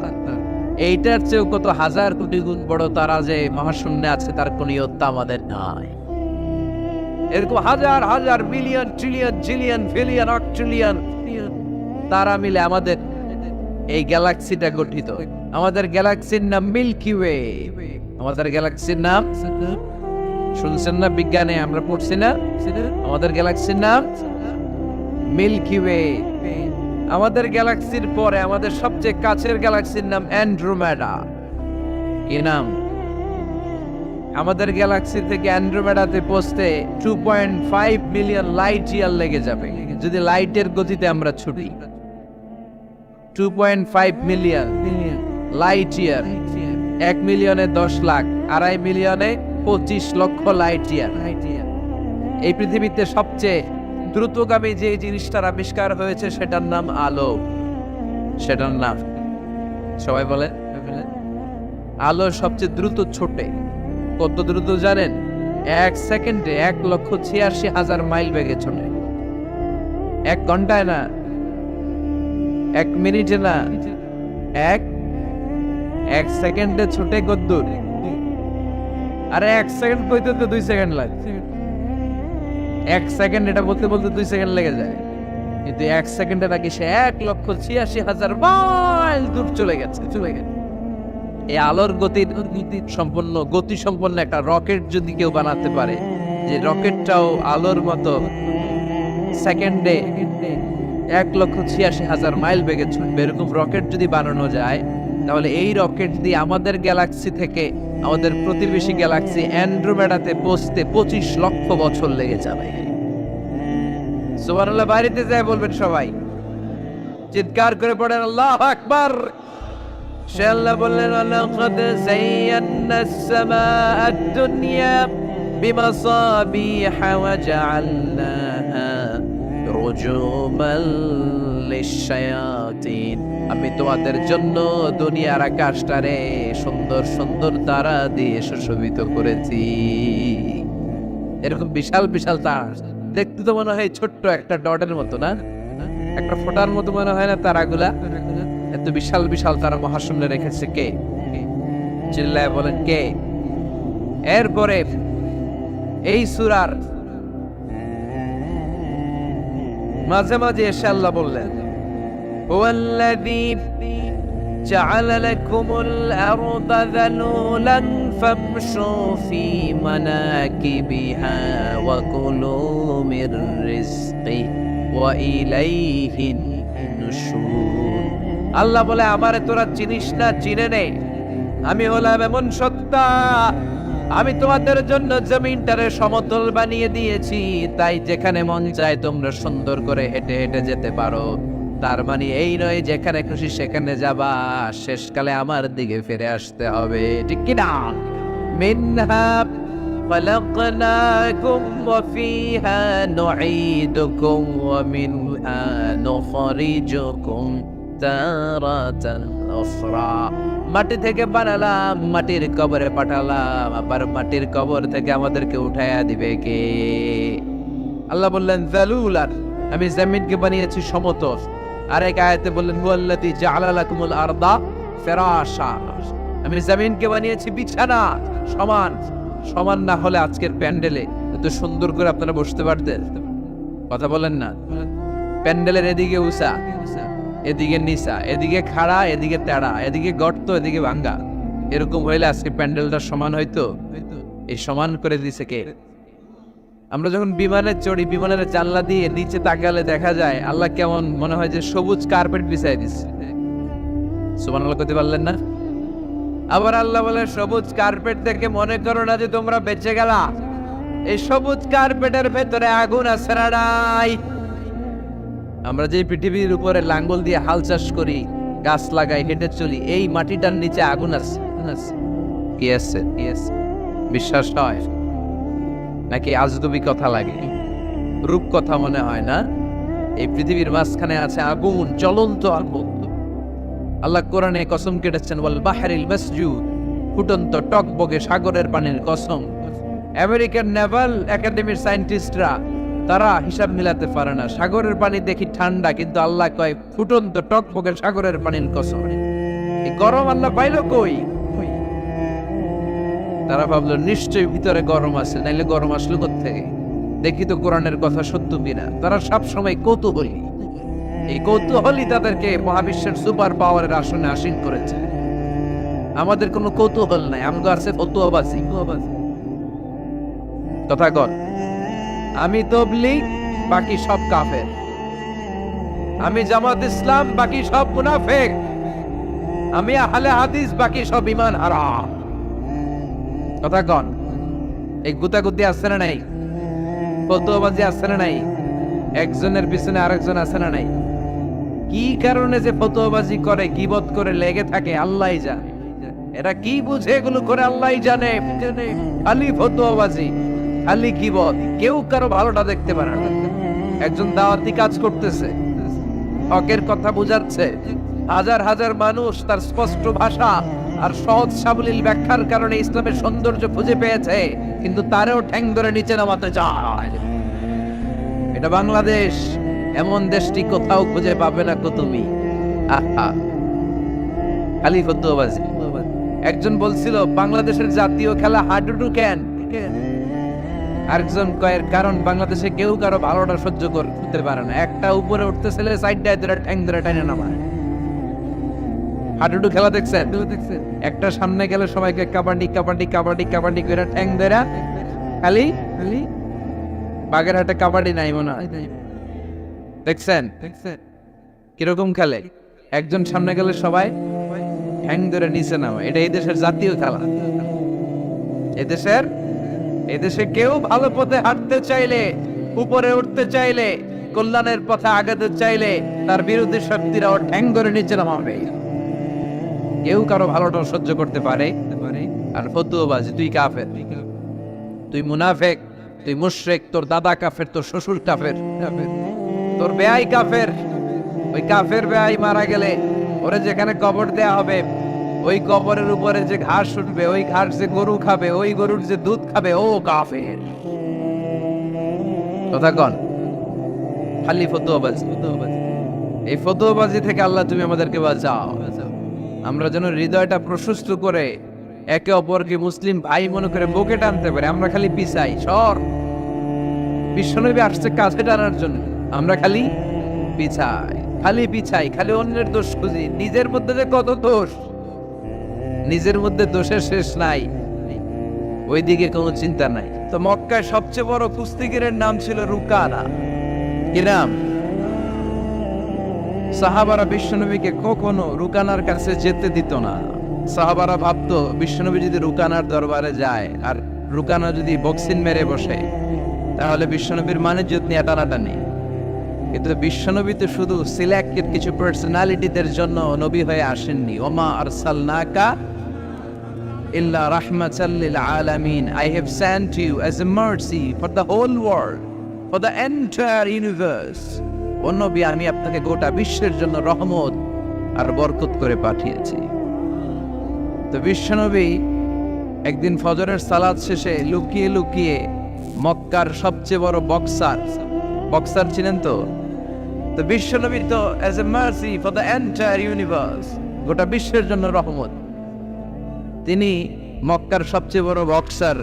Speaker 1: এইটার চেয়েও কত হাজার কোটি গুণ বড় তারা যে মহাশূন্যে আছে তার কোন ইয়ত্তা আমাদের নাই। এরকম হাজার হাজার billion trillion zillion billion octillion তারা মিলে আমাদের এই গ্যালাক্সিটা গঠিত। আমাদের গ্যালাক্সির নাম মিল্কি ওয়ে। আমাদের গ্যালাক্সির নাম শুনছেন না? বিজ্ঞানে আমরা পড়ছি না? আমাদের গ্যালাক্সির নাম মিল্কি ওয়ে। আমাদের গ্যালাক্সির পরে আমাদের সবচেয়ে কাছের গ্যালাক্সির নাম অ্যান্ড্রোমেডা। কি নাম? আমাদের গ্যালাক্সি থেকে অ্যান্ড্রোমেডাতে পৌঁছতে 2.5 মিলিয়ন লাইট ইয়ার লেগে যাবে যদি লাইটের গতিতে আমরা ছুটি। 2.5 মিলিয়ন লাইট ইয়ার। 1 মিলিয়নে 10 লাখ, 2.5 মিলিয়নে 25 লক্ষ লাইট ইয়ার। এই পৃথিবীতে সবচেয়ে দ্রুতগামী যে জিনিসটার আবিষ্কার হয়েছে সেটার নাম আলো। সেটার নাম সবাই বলে আলো সবচেয়ে দ্রুত ছোটে। কত দ্রুত জানেন? 1 সেকেন্ডে 1,86,000 মাইল বেগে ছোটে। 1 ঘন্টায় না, 1 মিনিটে না, এক সেকেন্ডে ছোটে কদ্দূর? আরে 1 সেকেন্ড কইতে তো 2 সেকেন্ড লাগে। 1 সেকেন্ড এটা বলতে বলতে 2 সেকেন্ড লেগে যায়, কিন্তু 1 সেকেন্ডে নাকি সে 1,86,000 মাইল দূর চলে গেছে। এই আলোর গতি সম্পন্ন একটা রকেট যদি কেউ বানাতে পারে, যে রকেটটাও আলোর মতো সেকেন্ডে 1,86,000 মাইল বেগে ছুটবে, এরকম রকেট যদি বানানো যায়, তাহলে এই রকেট দিয়ে আমাদের গ্যালাক্সি থেকে আমাদের প্রতিবেশী গ্যালাক্সি অ্যান্ড্রোমেডাতে পৌঁছতে 25 লক্ষ বছর লেগে যাবে। সুবহানাল্লাহ। বাড়িতে যায় বলবেন সবাই, চিৎকার করে পড়েন আল্লাহু আকবার। সে আল্লাহ বললেন, ওয়ালাকাদ যায়্যানাস সামাআদ দুনিয়া বিমাসাবিহা ওয়া জাআলনাহা রুজুমান লিশ-শায়াতিন। আমি তোমাদের জন্য দুনিয়ার আকাশটারে সুন্দর সুন্দর তারা দিয়ে সুশোভিত করেছি। এরকম বিশাল বিশাল তারা, দেখতে তো মনে হয় ছোট্ট একটা ডটের মতো না, একটা ফোঁটার মতো মনে হয় না তারাগুলা? এত বিশাল বিশাল তারা মহাশূন্যে রেখেছে কে? চিল্লায় বলেন কে? এরপরে এই সূরার মাঝে মাঝে এসে আল্লাহ বললেন, হুয়াল্লাযী জাআলা লাকুমুল আরদা যালুলান ফামশু ফী মানাকিবিহা ওয়া কুলু মির রিজকি ওয়া ইলাইহিন নুশুর। আল্লাহ বলে, আমারে তোরা চিনিস না, চিনে নে। আমি হলাম এমন সত্তা, আমি তোমাদের জন্য জমিনটারে সমতল বানিয়ে দিয়েছি, তাই যেখানে মন চায় তোমরা সুন্দর করে হেঁটে হেঁটে যেতে পারো। তার মানে এই নয় যেখানে খুশি সেখানে যাবা, শেষকালে আমার দিকে ফিরে আসতে হবে, ঠিক কি না? মিনহা খালাকনাকুম ওয়া ফিহা নুঈদুকুম ওয়া মিনহা নুখরিজুকুম তারাতান উখরা। মাটি থেকে বানালাম, মাটির কবরে পাঠালাম, আবার মাটির কবর থেকে আমাদেরকে উঠায়া দিবে কে? আল্লাহ বললেন যালুলান, আমি জমিনকে বানিয়েছি সমতল। আরেক আয়াতে বললেন হুয়াল্লাযী জাআলা লাকুমুল আরদা ফিরাশা, আমি জমিনকে বানিয়েছি বিছানা। সমান সমান না হলে আজকের প্যান্ডেলে এত সুন্দর করে আপনারা বসতে পারতেন? কথা বলেন না। প্যান্ডেলের এদিকে উঁচা, এদিকে নিচা, এদিকে খাড়া, এদিকে তেড়া, এদিকে গর্ত, এদিকে ভাঙ্গা। এরকম হইলে আজকে প্যান্ডেলটা সমান হইতো? এই সমান করে দিছে কে? আমরা যখন বিমানে চড়ি, বিমানের জানলা দিয়ে নিচে তাকালে দেখা যায় আল্লাহ কেমন মনে হয় যে সবুজ কার্পেট বিছাই দিচ্ছে। সুবহানাল্লাহ করতে পারলেন না? আবার আল্লাহ বলে সবুজ কার্পেট দেখে মনে করো না যে তোমরা বেঁচে গেলা, এই সবুজ কার্পেটের ভেতরে আগুন আছে না নাই? আমরা যে পৃথিবীর উপরে লাঙ্গল দিয়ে হাল চাষ করি, গাছ লাগাই, হেঁটে চলি, এই মাটিটার নিচে আগুন আছে। কি আছে? বিশ্বাস হয় নাকি আজগুবি কথা লাগে? রূপ কথা মনে হয় না? এই পৃথিবীর মাঝখানে আছে আগুন, জ্বলন্ত আগুন। আল্লাহ কোরআনে কসম কেটেছেন, ওয়াল বাহরিল মাসজুদ, ফুটন্ত টকবগে সাগরের পানির কসম। আমেরিকান নেভাল একাডেমির সায়েন্টিস্টরা তারা হিসাব মিলাতে পারে না, সাগরের পানি দেখি ঠান্ডা, কিন্তু আল্লাহ কয় ফুটন্ত টকবগে সাগরের পানির কসম। এই গরম আল্লাহ পাইল কই? তারা ভাবলো নিশ্চয়ই ভিতরে গরম আছে, নাইলে গরম আসলো কোত্থেকে? দেখি তো কোরআনের কথা সত্য কিনা। তারা সব সময় কৌতূহলী, এই কৌতূহলই তাদেরকে মহাবিশ্বের সুপার পাওয়ারের আসনে আসীন করেছে। আমাদের কোনো কৌতূহল নাই, আমগো আছে ফতুয়াবাজি। কথা কর, আমি তবলিগ, বাকি সব কাফের। আমি জামাত ইসলাম, বাকি সব মুনাফিক। আমি আহলে হাদিস, বাকি সব ঈমান হারা। কথা কন, এই গুতাগুতি আছে না নাই? ফতুয়াবাজি আছে না নাই? একজনের পিছনে আরেকজন আছে না নাই? কি কারণে যে ফতুয়াবাজি করে, গীবত করে লেগে থাকে আল্লাহই জানে। এরা কি বুঝে এগুলো করে আল্লাহই জানে। খালি ফতুয়াবাজি, খালি গীবত, কেউ কারো ভালোটা দেখতে পারে না। একজন দাওয়াতি কাজ করতেছে, হকের কথা বুঝাচ্ছে, হাজার হাজার মানুষ তার স্পষ্ট ভাষা আর সহজ সাবলীল ব্যাখ্যার কারণে ইসলামের সৌন্দর্য খুঁজে পেয়েছে, কিন্তু তারেও ঠ্যাং ধরে নিচে নামাতে চায়। এটা বাংলাদেশ, এমন দেশটি কোথাও খুঁজে পাবে না কো তুমি। আহা, খালি ফতুয়াবাজি। একজন বলছিল বাংলাদেশের জাতীয় খেলা হাডুডু কেন? আরেকজন কয়ের কারণ বাংলাদেশে কেউ কারো ভালোটা সহ্য করতে পারে না। একটা উপরে উঠতেছিল, সাইডটায় ধরে ঠ্যাং ধরে টাইনে নামায়। হাডুডু খেলা দেখছেন? একটা সামনে গেলে সবাইকে কাবাডি কাবাডি কাবাডি কাবাডি করে ঠ্যাং ধরে, খালি বাগেরহাটে কাবাডি নাই মনে হয়, দেখছেন কিরকম খেলে? একজন সামনে গেলে সবাই ঠ্যাং ধরে নিচে নামে। এটা এই দেশের জাতীয় খেলা। এদেশে কেউ ভালো পথে হাঁটতে চাইলে, উপরে উঠতে চাইলে, কল্যাণের পথে আগাতে চাইলে তার বিরোধী শক্তিরা ওর ঠ্যাং ধরে নিচে নামাবে। কেউ কারো ভালোটা সহ্য করতে পারে? আর ফতুয়াবাজি, তুই কাফের, তুই মুনাফিক, তুই মুশরিক, তোর দাদা কাফের, তোর শ্বশুর কাফের, তোর বেয়াই কাফের। ওই কাফের বেয়াই মারা গেলে ওরে যেখানে কবর দেয়া হবে, ওই কবরের উপরে যে ঘাস উঠবে, ওই ঘাস যে গরু খাবে, ওই গরুর যে দুধ খাবে, ও কাফের। কথা কন, খালি ফতুয়াবাজি। এই ফতুয়াবাজি থেকে আল্লাহ তুমি আমাদেরকে বাঁচাও। আমরা যেন হৃদয়টা প্রশস্ত করে একে অপরকে মুসলিম ভাই মনে করে বুকে টানতে পারে। আমরা খালি পিছাই, সর। বিশ্বনবী আসছে কাছে টানার জন্য, আমরা খালি পিছাই, খালি অন্যের দোষ খুঁজি। নিজের মধ্যে যে কত দোষ, নিজের মধ্যে দোষের শেষ নাই, ওইদিকে কোনো চিন্তা নাই। তো মক্কায় সবচেয়ে বড় কুস্তিগিরের নাম ছিল রুকানা। কি নাম? সাহাবারা বিশ্বনবীকে কখনো রুকানার কাছে যেতে দিত না। সাহাবারা ভাবতো বিশ্বনবী যদি রুকানার দরবারে যায় আর রুকানা যদি বক্সিং মেরে বসে, তাহলে বিশ্বনবীর মানিজ্যত নিয়ে টানাটানি। কিন্তু বিশ্বনবী তো শুধু সিলেক্টেড কিছু পার্সোনালিটিদের জন্য নবী হয়ে আসেননি। ওমা আরসালনাকা ইল্লা রাহমাতাল লিল আলামিন। I have sent you as a mercy for the whole world, for the entire universe. ও নবী, আমি আপনাকে গোটা বিশ্বের জন্য রহমত আর বরকত করে পাঠিয়েছি। তো বিশ্বনবী একদিন ফজরের সালাত শেষে লুকিয়ে লুকিয়ে মক্কার সবচেয়ে বড় বক্সার ছিলেন তো বিশ্বনবী তো as a mercy for the entire universe, গোটা বিশ্বের জন্য রহমত, তিনি মক্কার সবচেয়ে বড় বক্সার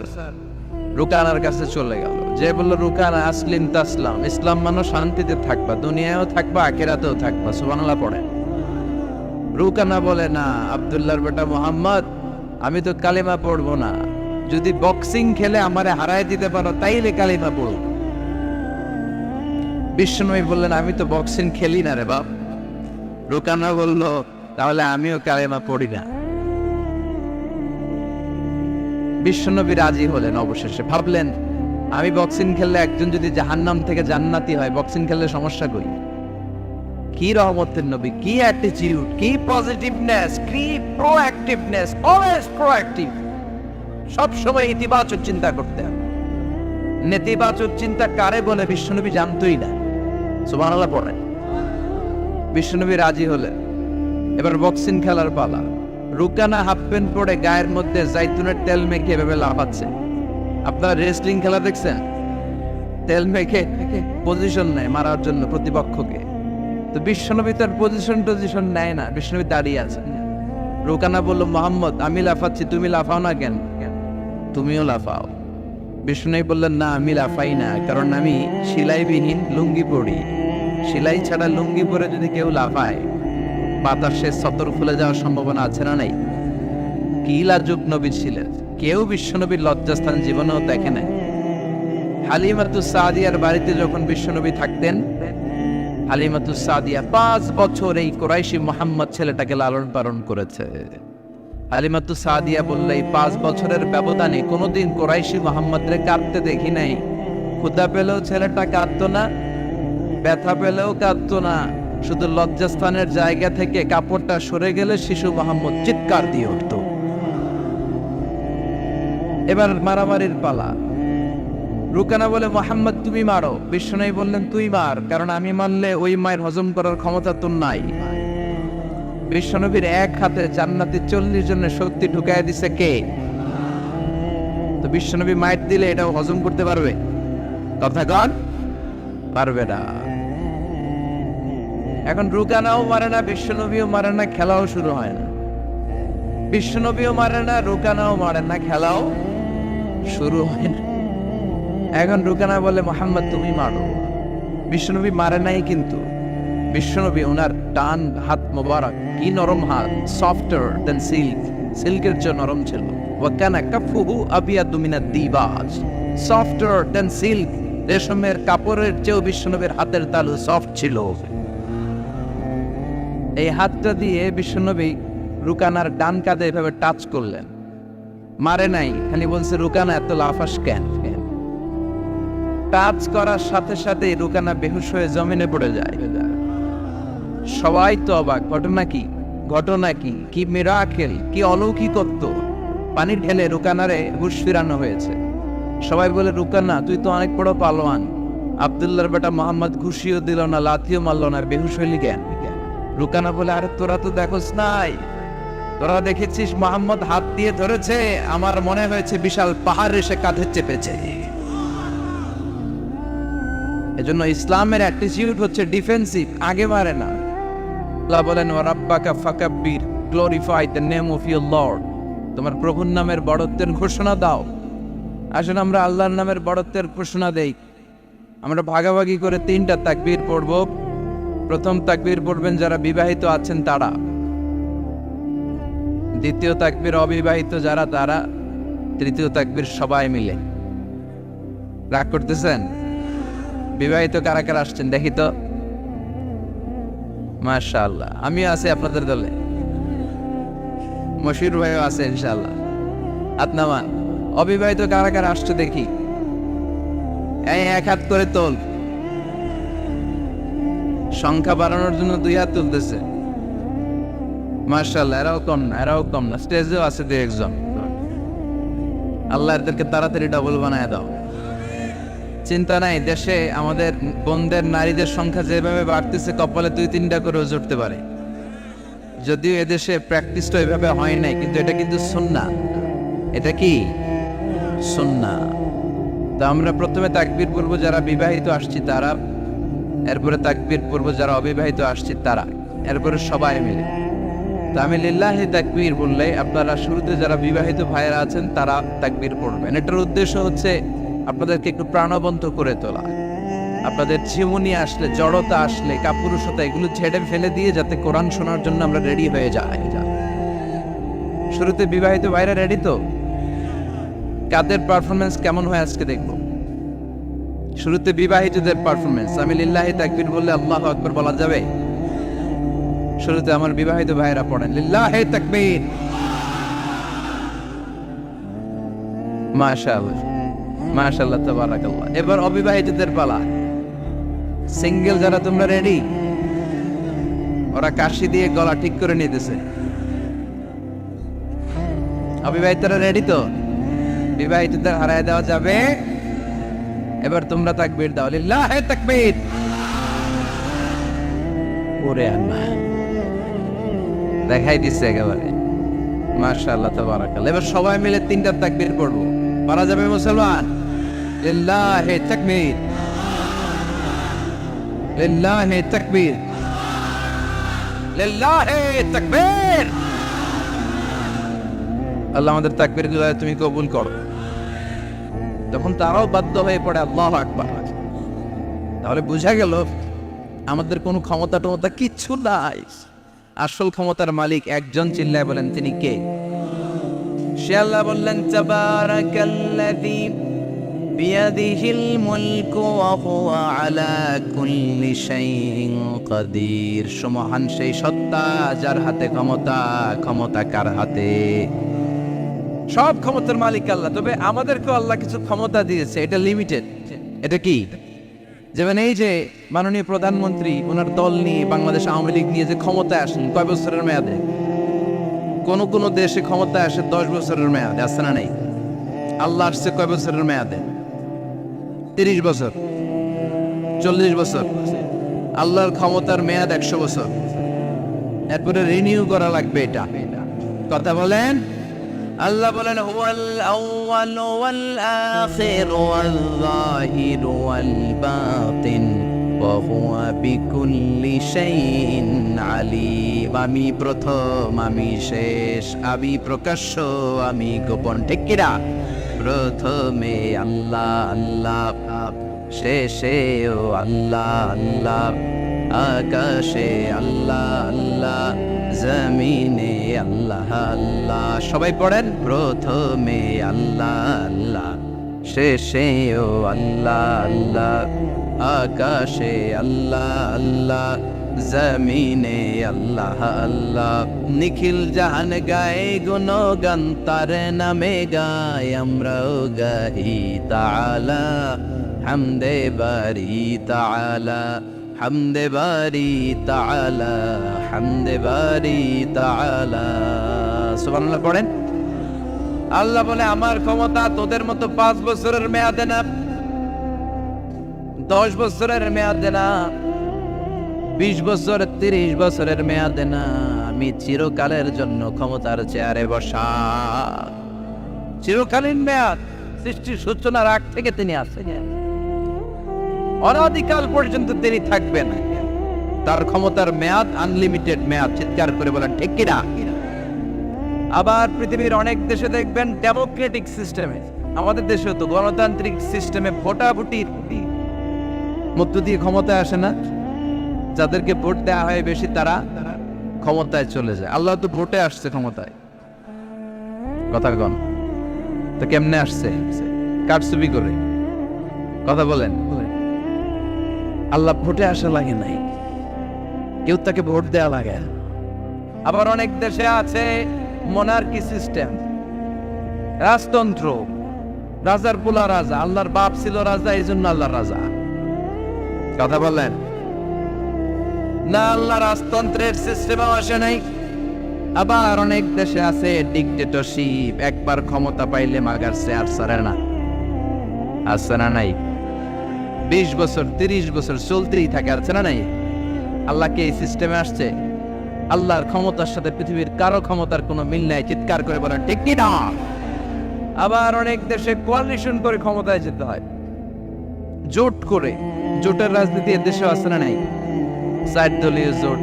Speaker 1: রুকানার কাছে চলে গেল। যে বলল, রুকানা আসলিম তাসলাম, ইসলাম মানো শান্তিতে থাকবা, দুনিয়ায়ও থাকবা, আখিরাতেও থাকবা। সুবহানাল্লাহ পড়েন। রুকানা বলে, না আব্দুল্লাহর বেটা মোহাম্মদ, আমি তো কালিমা পড়বো না, যদি বক্সিং খেলে আমারে হারায় দিতে পারো তাইলে কালিমা পড়ো। বিশ্বনবী বললেন, আমি তো বক্সিং খেলি না রে বাপ। রুকানা বলল, তাহলে আমিও কালিমা পড়ি না। বিশ্বনবী রাজি হলেন অবশেষে। ভাবলেন, আমি বক্সিং খেললে একজন যদি জাহান্নাম থেকে জান্নাতি হয়, বক্সিং খেললে সমস্যা কই? কি রহমতের নবী, কি অ্যাটিটিউড, কি পজিটিভনেস, কি প্রোঅ্যাক্টিভনেস, অলওয়েজ প্রোঅ্যাক্টিভ। সব সময় ইতিবাচক চিন্তা করতে হবে। নেতিবাচক চিন্তা কারে বলে বিশ্বনবী জানতই না। সুবহানাল্লাহ পড়েন। বিশ্বনবী রাজি হলেন। এবার বক্সিং খেলার পালা। রুকানা হাফ প্যান্ট পরে গায়ের মধ্যে জাইতুনের তেল মেখে এভাবে লাফাচ্ছে। আপনারা রেসলিং খেলা দেখছেন? তেল মেখে পজিশন নেয় মারার জন্য প্রতিপক্ষকে। তো বিশ্বনবী তার পজিশন নেয় না, বিশ্বনবী দাঁড়িয়ে আছেন। রুকানা বলল, মোহাম্মদ আমি লাফাচ্ছি, তুমি লাফাও না কেন? তুমিও লাফাও। বিশ্বনবী বললেন, না আমি লাফাই না, কারণ আমি সেলাইবিহীন লুঙ্গি পরি। সেলাই ছাড়া লুঙ্গি পরে যদি কেউ লাফায়, বাতাসে সতর খুলে যাওয়ার সম্ভাবনা আছে না নাই? কি লাজুক নবী ছিলেন, কেউ বিশ্বনবীর লজ্জাস্থান জীবনেও দেখে নাই। হালিমাতুস সাদিয়ার বাড়িতে যখন বিশ্বনবী থাকতেন, হালিমাতুস সাদিয়া 5 বছর এই কুরাইশি মুহাম্মদ ছেলেটাকে লালন পালন করেছে। হালিমাতুস সাদিয়া বললে, এই 5 বছরের ব্যবধানে কোনোদিন কুরাইশি মুহাম্মদরে কাঁদতে দেখি নাই। ক্ষুধা পেলেও ছেলেটা কাঁদতো না, ব্যথা পেলেও কাঁদতো না, শুধু লজ্জাস্থানের জায়গা থেকে কাপড়টা সরে গেলে শিশু মুহাম্মদ চিৎকার দিয়ে উঠত। এবার মারামারির পালা। রুকানা বলে, মোহাম্মদ তুমি মারো। বিশ্বনবী বললেন, তুই মার, কারণ আমি মারলে ওই মায়ের হজম করার ক্ষমতা তোর নাই। বিশ্বনবীর এক হাতে জান্নাতে 40 জনের শক্তি ঢুকায় দিছে কে? তো বিশ্বনবী মাইট দিলে এটাও হজম করতে পারবে? কথা কন, পারবে না। এখন রুকানাও মারে না, বিশ্বনবীও মারে না, খেলাও শুরু হয় না। বিশ্বনবীও মারে না, রুকানাও মারে না, খেলাও শুরু হয় না। এখন রুকানা বলে, মোহাম্মদ তুমি মারো। বিশ্বনবী মারে নাই, কিন্তু বিশ্বনবী ওনার টান হাত মোবারক, কি নরম হাত, সফটার দেন সিল্ক, সিল্কের চেয়ে নরম ছিল। ওয়াকানা কাফুহু আবিয়াদু মিনাদ দিবাজ, সফটার দেন সিল্ক, রেশমের কাপড়ের চেয়েও বিশ্বনবীর হাতের তালু সফট ছিল। এই হাতটা দিয়ে বিশ্বনবী রুকানার ডান কাঁধে এভাবে টাচ করলেন, মারে নাই, খালি বলছে, রুকানা এত লাফাস কেন? টাচ করার সাথে সাথে রুকানা বেহুশ হয়ে জমিনে পড়ে যায়। সবাই তো অবাক, ঘটনা কি? ঘটনা কি? কি মিরাকেল, কি অলৌকিকত্ব! পানি ঢেলে রুকানারে হুশ ফিরানো হয়েছে। সবাই বলে, রুকানা তুই তো অনেক বড় পালোয়ান, আব্দুল্লাহর বেটা মোহাম্মদ ঘুষিও দিল না, লাথিও মারল না, বেহুশ হইলি কেন? রুকানা বলে, আরে তোরা তো দেখোস নাই, তোরা দেখেছিস মোহাম্মদ হাত দিয়ে ধরেছে, আমার মনে হয়েছে বিশাল পাহাড় এসে কাঁধে চেপেছে। এজন্য ইসলামের অ্যাটিটিউড হচ্ছে ডিফেন্সিভ, আগে মারে না। আল্লাহ বলেন, ওয়া রাব্বাকা ফাকাব্বির, glorify the name of your lord, তোমার প্রভুর নামের বড়ত্বের ঘোষণা দাও। আসলে আমরা আল্লাহর নামের বড়ত্বের ঘোষণা দেই। আমরা ভাগাভাগি করে 3টা তাকবীর পড়ব। প্রথম তাকবীর পড়বেন যারা বিবাহিত আছেন তারা, দ্বিতীয় তাকবীর অবিবাহিত যারা তারা, তৃতীয় তাকবীর সবাই মিলে। রাগ করতেছেন? বিবাহিত কারা কারা আসছেন দেখি তো? মাশাআল্লাহ, আমিও আছি আপনাদের দলে, মশির ভাইও আছে ইনশাআল্লাহ। আতনামান। অবিবাহিত কারা কারা আসছে দেখি, এই এক হাত করে তোল। সংখ্যা বাড়ানোর জন্য 2 হাত তুলতেছে। মাশাআল্লাহ, এরাও কম না, এরাও কম না, স্টেজেও আছে 2-1 জন। আল্লাহ এদেরকে তাড়াতাড়ি ডাবল বানায় দাও। চিন্তা নাই, দেশে আমাদের বোনদের, নারীদের সংখ্যা যেভাবে বাড়তেছে, কপালে 2-3টা করে জুটতে পারে। যদিও এদেশে প্র্যাকটিসটা এভাবে হয় নাই, কিন্তু এটা কিন্তু সুন্নাহ। এটা কি সুন্নাহ? তো আমরা প্রথমে তাকবীর পড়ব যারা বিবাহিত আসছি তারা, এরপরে তাকবীর পড়ব যারা অবিবাহিত আসছি তারা, এরপরে সবাই মিলে। তো আমি লিল্লাহি তাকবীর বললে আপনারা শুরুতে যারা বিবাহিত ভাইয়েরা আছেন তারা তাকবীর পড়বেন। এটার উদ্দেশ্য হচ্ছে আপনাদেরকে একটু প্রাণবন্ত করে তোলা। আপনাদের ঝিমুনি আসলে, জড়তা আসলে, কাপুরুষতা এগুলো ছেড়ে ফেলে দিয়ে যাতে কোরআন শোনার জন্য আমরা রেডি হয়ে যাই। শুরুতে বিবাহিত ভাইরা রেডি তো? কাদের পারফরমেন্স কেমন হয় আজকে দেখবো। শুরুতে বিবাহিতদের পারফরমেন্স, আমি লিল্লাহি তাকবীর বললে আল্লাহু আকবার বলা যাবে? শুরুতে আমার বিবাহিত ভাইরা পড়েন লিল্লাহি তাকবীর। মাশাআল্লাহ মাশাআল্লাহ তাবারাকাল্লাহ। এবার অবিবাহিতদের পালা। সিঙ্গেল যারা তোমরা রেডি? ওরা কাশি দিয়ে গলা ঠিক করে নিতেছে। অবিবাহিতরা রেডি তো? বিবাহিতদের হারায় দেওয়া যাবে? এবার তোমরা তাকবীর দাও, লিল্লাহি তাকবীর। ওরে আল্লাহ, দেখাই দিচ্ছে একেবারে। মাশাআল্লাহ তাবারাকাল্লাহ। এবার সবাই মিলে তিনটা তাকবীর পড়বো। পারা যাবে মুসলমান? লিল্লাহি তাকবীর, লিল্লাহি তাকবীর, লিল্লাহি তাকবীর। আল্লাহ আমাদের তাকবীরগুলো তুমি কবুল করো। তখন তারাও বাধ্য হয়ে পড়ে আল্লাহু আকবার। তাহলে বোঝা গেল আমাদের কোনো ক্ষমতা টমতা কিচ্ছু নাই। আসল ক্ষমতার মালিক একজন, চিল্লায় বলেন তিনি কে? সে আল্লাহ বললেন তাবারাকাল্লাযী বিয়াদিহিল মুলকু ওয়া হুয়া আলা কুল্লি শাইইন কাদির। সুমহান সেই সত্তা যার হাতে ক্ষমতা। ক্ষমতা কার হাতে? সব ক্ষমতার মালিক আল্লাহ। তবে আমাদেরকেও আল্লাহ কিছু ক্ষমতা দিয়েছে, এটা লিমিটেড। এটা কি? যেমন এই যে মাননীয় প্রধানমন্ত্রী ওনার দল নিয়ে, বাংলাদেশ আওয়ামী লীগ নিয়ে যে ক্ষমতায় আসেন, কয় বছরের মেয়াদে? কোন কোন দেশে ক্ষমতায় আসে 10 বছরের মেয়াদে, আছে না নাই? আল্লাহ আসছে কয় বছরের মেয়াদে? 30 বছর, 40 বছর। আল্লাহর ক্ষমতার মেয়াদ 100 বছর। এরপরে রিনিউ করা লাগবে এটা। কথা বলেন। আল্লাহ বলেন হুয়াল আউয়াল ওয়াল আখির ওয়াল যাহির ওয়াল বাতিন ওয়া হুয়া বিকুল্লি শাইইন আলিম। আমি প্রথম, আমি শেষ, আমি প্রকাশ্য, আমি গোপন। ঠিক কিনা? প্রথমে আল্লাহ আল্লাহ, শেষেও আল্লাহ আল্লাহ, আকাশে আল্লাহ আল্লাহ, জমিনে আল্লাহ আল্লাহ। সবাই পড়েন, প্রথমে আল্লাহ আল্লাহ, শেষেও আল্লাহ আল্লাহ, আকাশে আল্লাহ আল্লাহ, জমিনে আল্লাহ আল্লাহ। নিখিল জাহান গায়ে গুণগান, তার নামে গায় আমরাও গাহি তাআলা। হামদে বারি তাআলা, হামদে বারি তাআলা, হামদে বারি তাআলা। সুবহানাল্লাহ পড়েন। আল্লাহ বলে আমার ক্ষমতা তোদের মতো 5 বছরের মেয়াদে না, 10 বছরের মেয়াদে না, 20 বছর 30 বছরের মেয়াদে না। আমি চিরকালের জন্য ক্ষমতার চেয়ারে বসা। চিরকালীন মেয়াদ, সৃষ্টির সূচনার আগ থেকে তিনি আছেন, অনাদিকাল পর্যন্ত তিনি থাকবেন। তার ক্ষমতার মেয়াদ আনলিমিটেড মেয়াদ। চিৎকার করে বলেন ঠিক কিনা? আবার পৃথিবীর অনেক দেশে দেখবেন ডেমোক্রেটিক সিস্টেমে, আমাদের দেশেও তো গণতান্ত্রিক সিস্টেমে ভোটাভুটির মধ্য দিয়ে ক্ষমতায় আসে না। যাদেরকে ভোট দেওয়া হয় বেশি তারা ক্ষমতায় চলে যায়। আল্লাহ তো ভোটে আসছে ক্ষমতায়। কথা কন তো কেমনে আসছে? কারচুপি করে। কথা বলেন। আল্লাহ ভোটে আসা লাগে নাই, কেউ তাকে ভোট দেয়া লাগে। আবার অনেক দেশে আছে মোনার্কি সিস্টেম, রাজতন্ত্র, রাজার পোলা রাজা। আল্লাহর বাপ ছিল রাজা, এই জন্য আল্লাহ রাজা। কথা বলেন না, আল্লাহ রাজতন্ত্রের সিস্টেমে আসে নাই। আবার অনেক দেশে আছে ডিক্টেটরশিপ, একবার ক্ষমতা পাইলে মাগার চেয়ার ছাড়ে না। আছে না নাই? 20 বছর 30 বছর চলতেই থাকে, আছে না নাই? আল্লাহকে এই সিস্টেমে আসছে। আল্লাহর ক্ষমতার সাথে পৃথিবীর কারো ক্ষমতার কোনো মিল নাই। চিৎকার করে বলেন ঠিক কি না? আবার অনেক দেশে কোয়ালিশন করে ক্ষমতায় যেতে হয়, জোট করে। জোটের রাজনীতি এর দেশে আছে না নাই? 4 দলীয় জোট,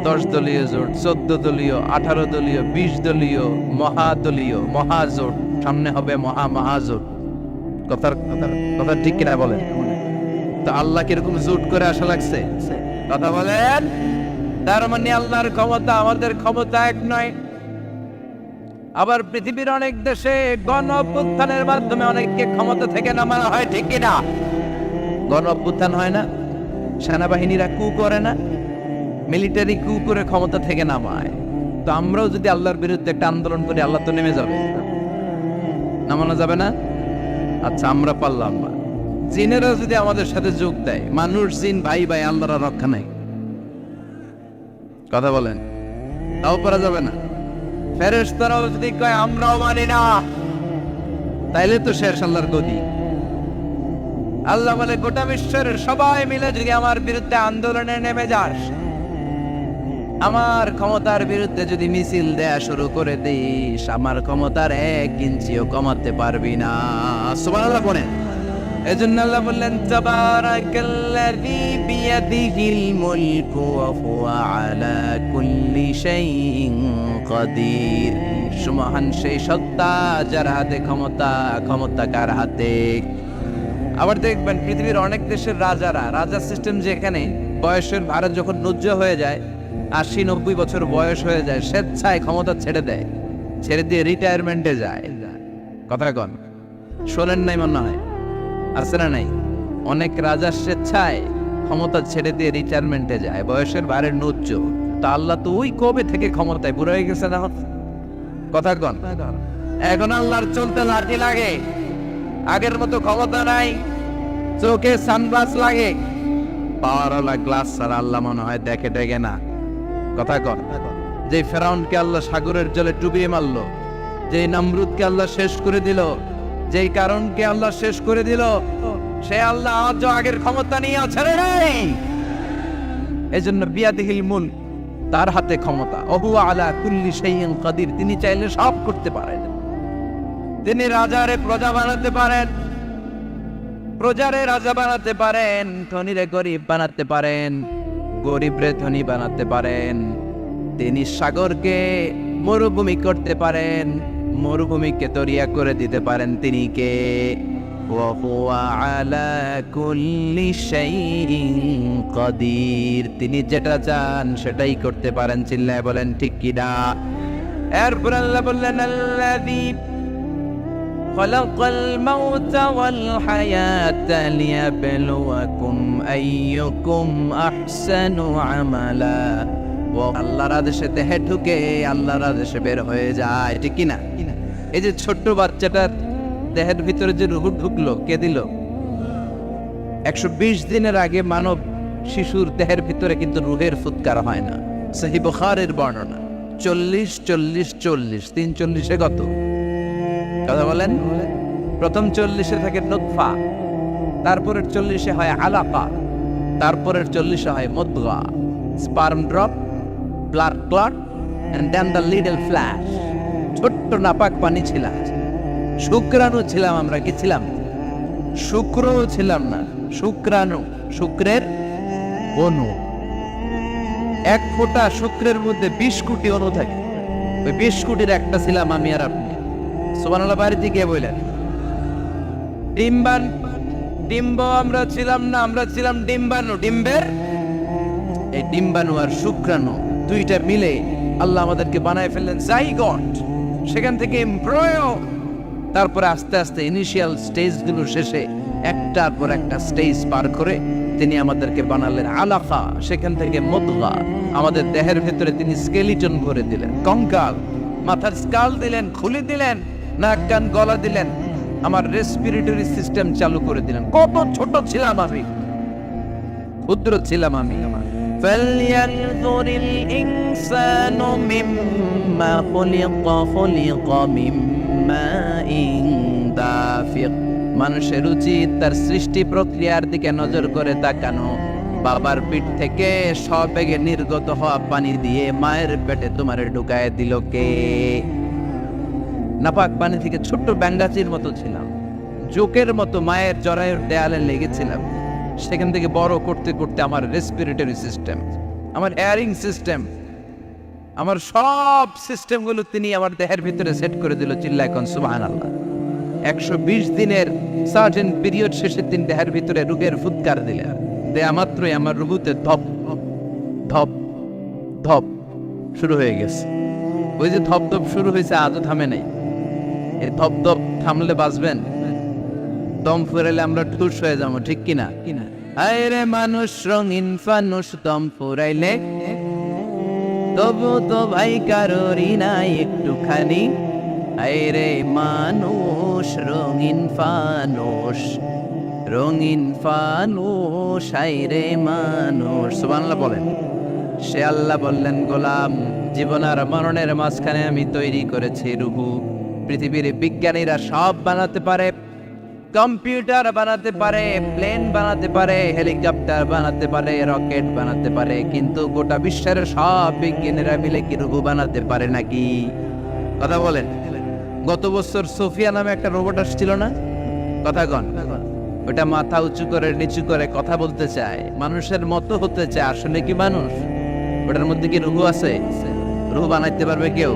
Speaker 1: 10 দলীয় জোট, 14 দলীয়, 18 দলীয়, 20 দলীয়, মহাদলীয়, মহাজোট। সামনে হবে মহাজোট। কথা ঠিক কিনা বলেন? তো কিন্তু আল্লাহ কিরকম জোট করে আসা লাগছে? কথা বলেন। তার মানে আল্লাহর ক্ষমতা আমাদের ক্ষমতা এক নয়। আবার পৃথিবীর অনেক দেশে গণ অভ্যুত্থানের মাধ্যমে অনেককে ক্ষমতা থেকে নামানো হয়, ঠিক কিনা? গণ অভ্যুত্থান হয় না, সেনাবাহিনীরা কু করে না, মিলিটারি কু করে ক্ষমতা থেকে নামায়। তো আমরাও যদি আল্লাহর বিরুদ্ধে একটা আন্দোলন করি, আল্লাহ তো নেমে যাবে, নামানো যাবে না? আচ্ছা, আমরা পারলাম না, জিনেরা যদি আমাদের সাথে যোগ দেয়, মানুষ জিন ভাই ভাই, আল্লাহর রক্ষা নাই। কথা বলেন, তাও পারা যাবে না। ফেরেশতারাও যদি কয় আমরাও মানি না, তাইলে তো শেষ আল্লাহর গদি। আল্লাহ বলে গোটা বিশ্বের সবাই মিলে যদি আমার বিরুদ্ধে আন্দোলনে নেমে যাস, আমার ক্ষমতার বিরুদ্ধে যদি মিছিল দেয়া শুরু করে দিস, আমার ক্ষমতার 1 ইঞ্চিও কমাতে পারবি না। সুবহানাল্লাহ বলেন। এজন্য আল্লাহ বললেন তাবারাকাল্লাযী বিয়াদিহিল মুলকু ওয়া হুয়া আলা কুল্লি শাইইন কাদির। সুবহান সেই সত্তা যার হাতে ক্ষমতা, ক্ষমতা কার হাতে? আবার দেখবেন পৃথিবীর অনেক দেশের রাজা সিস্টেম, যেখানে বয়সের ভার যখন নুজ্জ হয়ে যায়, 80-90 বছর বয়স হয়ে যায়, স্বেচ্ছায় ক্ষমতা ছেড়ে দেয়, ছেড়ে দিয়ে রিটায়ারমেন্টে যায়। কথা কন, শোনেন নাই মনে হয়? আছে না নাই? অনেক রাজা স্বেচ্ছায় ক্ষমতা ছেড়ে দিয়ে রিটায়ারমেন্টে যায়, বয়সের ভারে নুজ্জ। তা আল্লাহ তো ওই কবে থেকে ক্ষমতায় বুড়ো হয়ে গেছে না? কথা কন, এখন আল্লাহর চলতে লাঠি লাগে, আগের মতো ক্ষমতা নাই, চোখে সানগ্লাস লাগে, পাওয়ারওয়ালা গ্লাস ছাড়া আল্লাহ মনে হয় দেখে না। কথা কন, যে ফেরাউনকে আল্লাহ সাগরের জলে ডুবিয়ে মারলো, যে নমরুদকে আল্লাহ শেষ করে দিল, যেই কারণকে আল্লাহ শেষ করে দিল, সে আল্লাহ আজও আগের ক্ষমতা নিয়ে আছে রে নাই। এজন্য বিয়াদিহিল মুলক, তার হাতে ক্ষমতা, ওহুয়া আলা কুল্লি শাইইন কাদির। তিনি চাইলে সব করতে পারেন। তিনি রাজারে প্রজা বানাতে পারেন, প্রজারে রাজা বানাতে পারেন, ধনীরে গরিব বানাতে পারেন, গরিবরে ধনী বানাতে পারেন। তিনি সাগরকে মরুভূমি করতে পারেন, মরুভূমিকে দরিয়া করে দিতে পারেন। তিনি কে? ওয়া হুয়া আলা কুল্লি শাইইন কাদির। তিনি যেটা চান সেটাই করতে পারেন। চিল্লায় বলেন ঠিক কি না? এরপর আল্লাহ বললেন আল্লাযী খালাকাল মাউতা ওয়াল হায়াতা লিয়াবলুয়াকুম আইয়ুকুম আহসানু আমালা। ও আল্লাহর আদেশে দেহে ঢুকে আল্লাহর আদেশে বের হয়ে যায়, ঠিক কি না? এই যে ছোট্ট বাচ্চাটার দেহের ভিতরে যে রূহ ঢুকলো, কে দিল? 120 দিনের আগে মানব শিশুর দেহের ভিতরে কিন্তু রূহের ফুৎকার হয় না। সহিহ বুখারীর বর্ণনা 40-40-40, 340-এ কত? কথা বলেন। প্রথম 40-এ থাকে নুতফা, তারপরের 40-এ হয় আলাকা, তারপরের 40-এ হয় মুদগা, sperm drop, blood clot, and then the little flesh. ছোট্ট নাপাক পানি ছিলাম, শুক্রাণু ছিলাম আমরা। কি ছিলাম? শুক্রও ছিলাম না, শুক্রাণু, শুক্রের অণু। 1 ফোঁটা শুক্রের মধ্যে 20 কোটি অণু থাকে। ওই 20 কোটির একটা ছিলাম আমি আর আপনি। সুবহানাল্লাহ, বাড়িতে গিয়ে বললেন। ডিম্ব আমরা ছিলাম না, আমরা ছিলাম ডিম্বাণু। ডিম্বের এই ডিম্বাণু আর শুক্রাণু দুইটা মিলে আল্লাহ আমাদেরকে বানায় ফেললেন জাইগট। সেখান থেকে এমব্রয়ো, তারপরে আস্তে আস্তে ইনিশিয়াল স্টেজগুলো শেষে একটার পর একটা স্টেজ পার করে তিনি আমাদেরকে বানালেন আলাকা। সেখান থেকে মুদগা, আমাদের দেহের ভেতরে তিনি স্কেলিটন ভরে দিলেন, কঙ্কাল, মাথার স্কাল দিলেন, খুলে দিলেন, নাক কান গলা দিলেন, আমার রেসপিরেটরি সিস্টেম চালু করে দিলেন। কত ছোট ছিলাম আমি, ক্ষুদ্র ছিলাম আমি। فَلْيَنْظُرِ الْإِنسَانُ مِمَّا خُلِقَ خُلِقَ مِن مَّاءٍ دَافِقٍ। মানুষের উচিত তার সৃষ্টি প্রক্রিয়ার দিকে নজর করে তাকানো। বাবার পিঠ থেকে সবেগে নির্গত হওয়া পানি দিয়ে মায়ের পেটে তোমারে ঢুকায় দিল কে? নাপাক পানি থেকে ছোট্ট ব্যাঙ্গাচির মতো ছিলাম, জোকের মতো মায়ের জরায়ুর দেয়ালে লেগেছিলাম। সেখান থেকে বড় করতে করতে আমার রেসপিরেটরি সিস্টেম, আমার এয়ারিং সিস্টেম, আমার সব সিস্টেমগুলো তিনি আমার দেহের ভিতরে সেট করে দিল। চিল্লায় কোন সুবহানাল্লাহ। 120 দিনের সার্টেন পিরিয়ড শেষের দিন দেহের ভিতরে রুহের ফুৎকার দিলেন, দেয়া মাত্রই আমার রুহুতে ধপ ধপ ধপ শুরু হয়ে গেছে। ওই যে ধপ ধপ শুরু হয়েছে আজও থামে নাই। এই ধপ ধপ থামলে বাঁচবেন, দম ফুরাইলে আমরা ঠুস হয়ে যাবো, ঠিক কিনা? আরে মানুষ রঙিন ফানুষ, দম ফুরাইলে তবু তো ভাই কারোরই নাই একটুখানি। আরে মানুষ রঙিন ফানুষ, রঙিন ফানুষ, আইরে মানুষ। সুবহানাল্লাহ বলেন। সে আল্লাহ বললেন, গোলাম জীবন আর মরণের মাঝখানে আমি তৈরি করেছি রুহু। পৃথিবীর বিজ্ঞানীরা সব বানাতে পারে, কম্পিউটার বানাতে পারে, প্লেন বানাতে পারে, হেলিকপ্টার বানাতে পারে, রকেট বানাতে পারে, কিন্তু গোটা বিশ্বের সব বিজ্ঞানীরা মিলে কি রুহু বানাতে পারে নাকি? কথা বলেন। গত বছর সোফিয়া নামে একটা রোবট আসছিল না? কথা কন। ওটা মাথা উঁচু করে নিচু করে কথা বলতে চায়, মানুষের মতো হতে চায়। আসলে কি মানুষ? ওটার মধ্যে কি রুহু আছে? রুহু বানাইতে পারবে কেউ?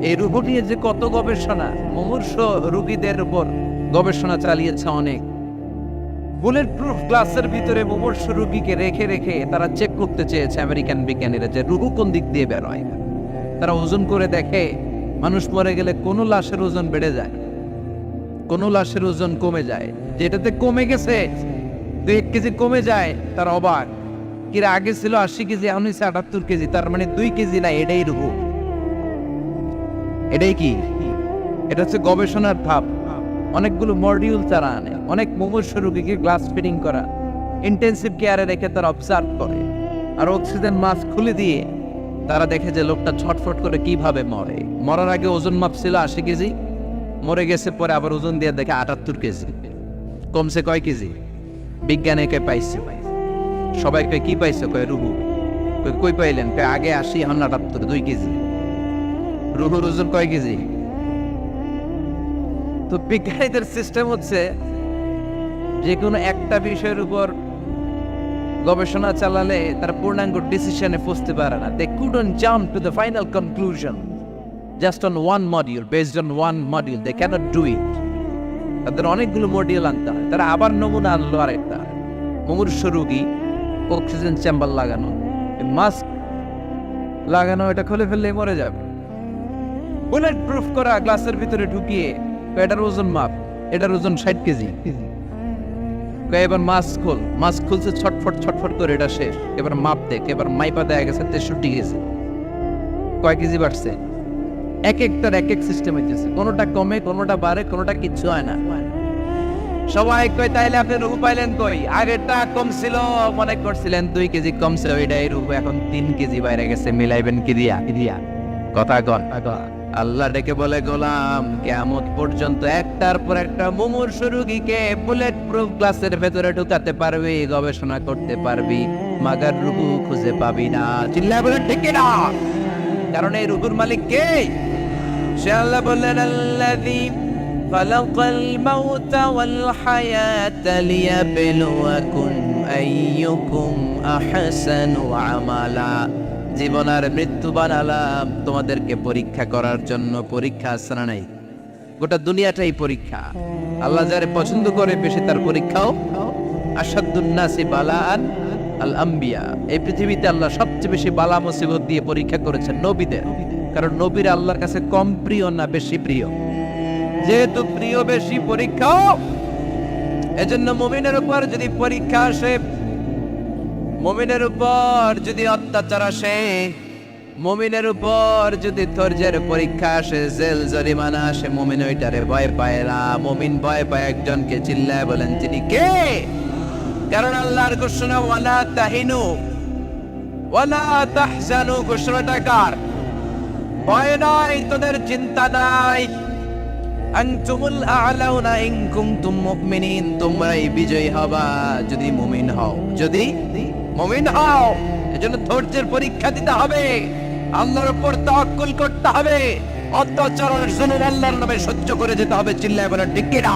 Speaker 1: এই রুহু নিয়ে যে কত গবেষণা, মুমূর্ষ রোগীদের উপর গবেষণা চালিয়েছে অনেক। বুলেট প্রুফ গ্লাসের ভিতরে মুমূর্ষ রোগীকে রেখে রেখে তারা চেক করতে চেয়েছে আমেরিকান বিজ্ঞানীরা যে রুহু কোন দিক দিয়ে বের হয়। তারা ওজন করে দেখে মানুষ মরে গেলে কোন লাশের ওজন বেড়ে যায়, কোন লাশের ওজন কমে যায়। যেটাতে কমে গেছে 2 কেজি কমে যায়, তার অবাক। কিরা আগে ছিল 80 কেজি, এখন হচ্ছে 78 কেজি, তার মানে 2 কেজি না, এটাই রুহু। এটাই কি? এটা হচ্ছে গবেষণার ধাপ। অনেকগুলো মডিউল তারা আনে, অনেক মুমূর্ষ রোগীকে গ্লাস ফিটিং করা, ইন্টেন্সিভ কেয়ারে রেখে তারা অবজার্ভ করে, আর অক্সিজেন মাস্ক খুলে দিয়ে তারা দেখে যে লোকটা ছটফট করে কিভাবে মরে। মরার আগে ওজন মাপ ছিল 80 কেজি, মরে গেছে পরে আবার ওজন দিয়ে দেখে 78 কেজি। কমছে কয় কেজি? বিজ্ঞানীকে পাইছে। সবাইকে কি পাইছে? কয় রুহু। কই পাইলেন? আগে 80, এখন 78, 2 কেজি। রুহুর ওজন কয় কেজি? তো বিজ্ঞানীদের সিস্টেম হচ্ছে যে কোনো একটা বিষয়ের উপর গবেষণা চালালে তারা পূর্ণাঙ্গ ডিসিশনে পৌঁছতে পারে না। They couldn't jump to the final conclusion just on one module, based on one module. They cannot do it. তাদের অনেকগুলো মডিউল আনতে হয়। তারা আবার নমুনা আনলো আরেকটা। মুমূর্ষ রোগী, অক্সিজেন চেম্বার লাগানো, মাস্ক লাগানো, এটা খুলে ফেললে মরে যাবে। বুলেট প্রুফ করা গ্লাসের ভিতরে ঢুকিয়ে এটার ওজন মাপ, এটার ওজন 60 কেজি। এবার মাস্ক খোল, মাস্ক খুলছে ছটফট ছটফট করে, এটা শেষ। এবার মাপ দেখ, এবার মাইপা দেয়া গেছে 63 কেজি। কয় কেজি বাড়ছে? এক একটার এক এক সিস্টেম হইতেছে, কোনোটা কমে, কোনোটা বাড়ে, কোনোটা কিচ্ছু হয় না। সবাই কয় তাইলে আপনি রুহু পাইলেন কই? আগেরটা কম ছিল, মনে করছিলেন 2 কেজি কমছে, ওইটাই রুহু এখন 3 কেজি বাইরে গেছে, মিলাইবেন কি দিয়া? কথা কন। আল্লাহ ডেকে বলে, গোলাম কিয়ামত পর্যন্ত একটার পর একটা মুমূর্ষ রোগীকে বুলেট প্রুফ গ্লাসের ভেতরে ঢুকাতে পারবি, গবেষণা করতে পারবি, মাগার রুহু খুঁজে পাবি না। চিল্লায় বলেন ঠিক না? কারণ এই রুহুর মালিক কে? সে আল্লাহ বললেন, আল্লাযী খালাকাল মাউতা ওয়াল হায়াতা লিয়াবলুয়াকুম আইয়ুকুম আহসানু আমালা। জীবন আর মৃত্যু বানালাম তোমাদেরকে পরীক্ষা করার জন্য। পরীক্ষা আছে না নাই? গোটা দুনিয়াটাই পরীক্ষা। আল্লাহ যারে পছন্দ করে বেশি তার পরীক্ষাও। আশাদ্দুন নাসি বালাআন আল আম্বিয়া। এই পৃথিবীতে আল্লাহ সবচেয়ে বেশি বালা মুসিবত দিয়ে পরীক্ষা করেছেন নবীদের। কারণ নবীরা আল্লাহর কাছে কম প্রিয় না বেশি প্রিয়? যেহেতু প্রিয় বেশি, পরীক্ষাও। এজন্য মুমিনের উপর যদি পরীক্ষা আসে, মুমিনের উপর যদি অত্যাচার আসে, মুমিনের উপর যদি ধৈর্যের পরীক্ষা আসে, জেল জরিমানা আসে, মুমিন ওইটারে ভয় পায় না। মুমিন ভয় পায় একজনকে। চিল্লায় বলেন তিনি কে? কারণ আল্লাহর ঘোষণা, ওয়ালা তাহিনু ওয়ালা তাহজানু। ঘোষণাটা কার? ভয় নাই, তোদের চিন্তা নাই। আনতুমুল আ'লাউনা ইন কুনতুম মুমিনিন। তোমরাই বিজয়ী হবা যদি মুমিন হও। যদি মুমিন হও। এজন্য ধৈর্যের পরীক্ষা দিতে হবে, আল্লাহর উপর তাওয়াক্কুল করতে হবে, অত্যাচারের জন্য আল্লাহর নামে সহ্য করে যেতে হবে। চিল্লায় বলেন ঠিক কিনা?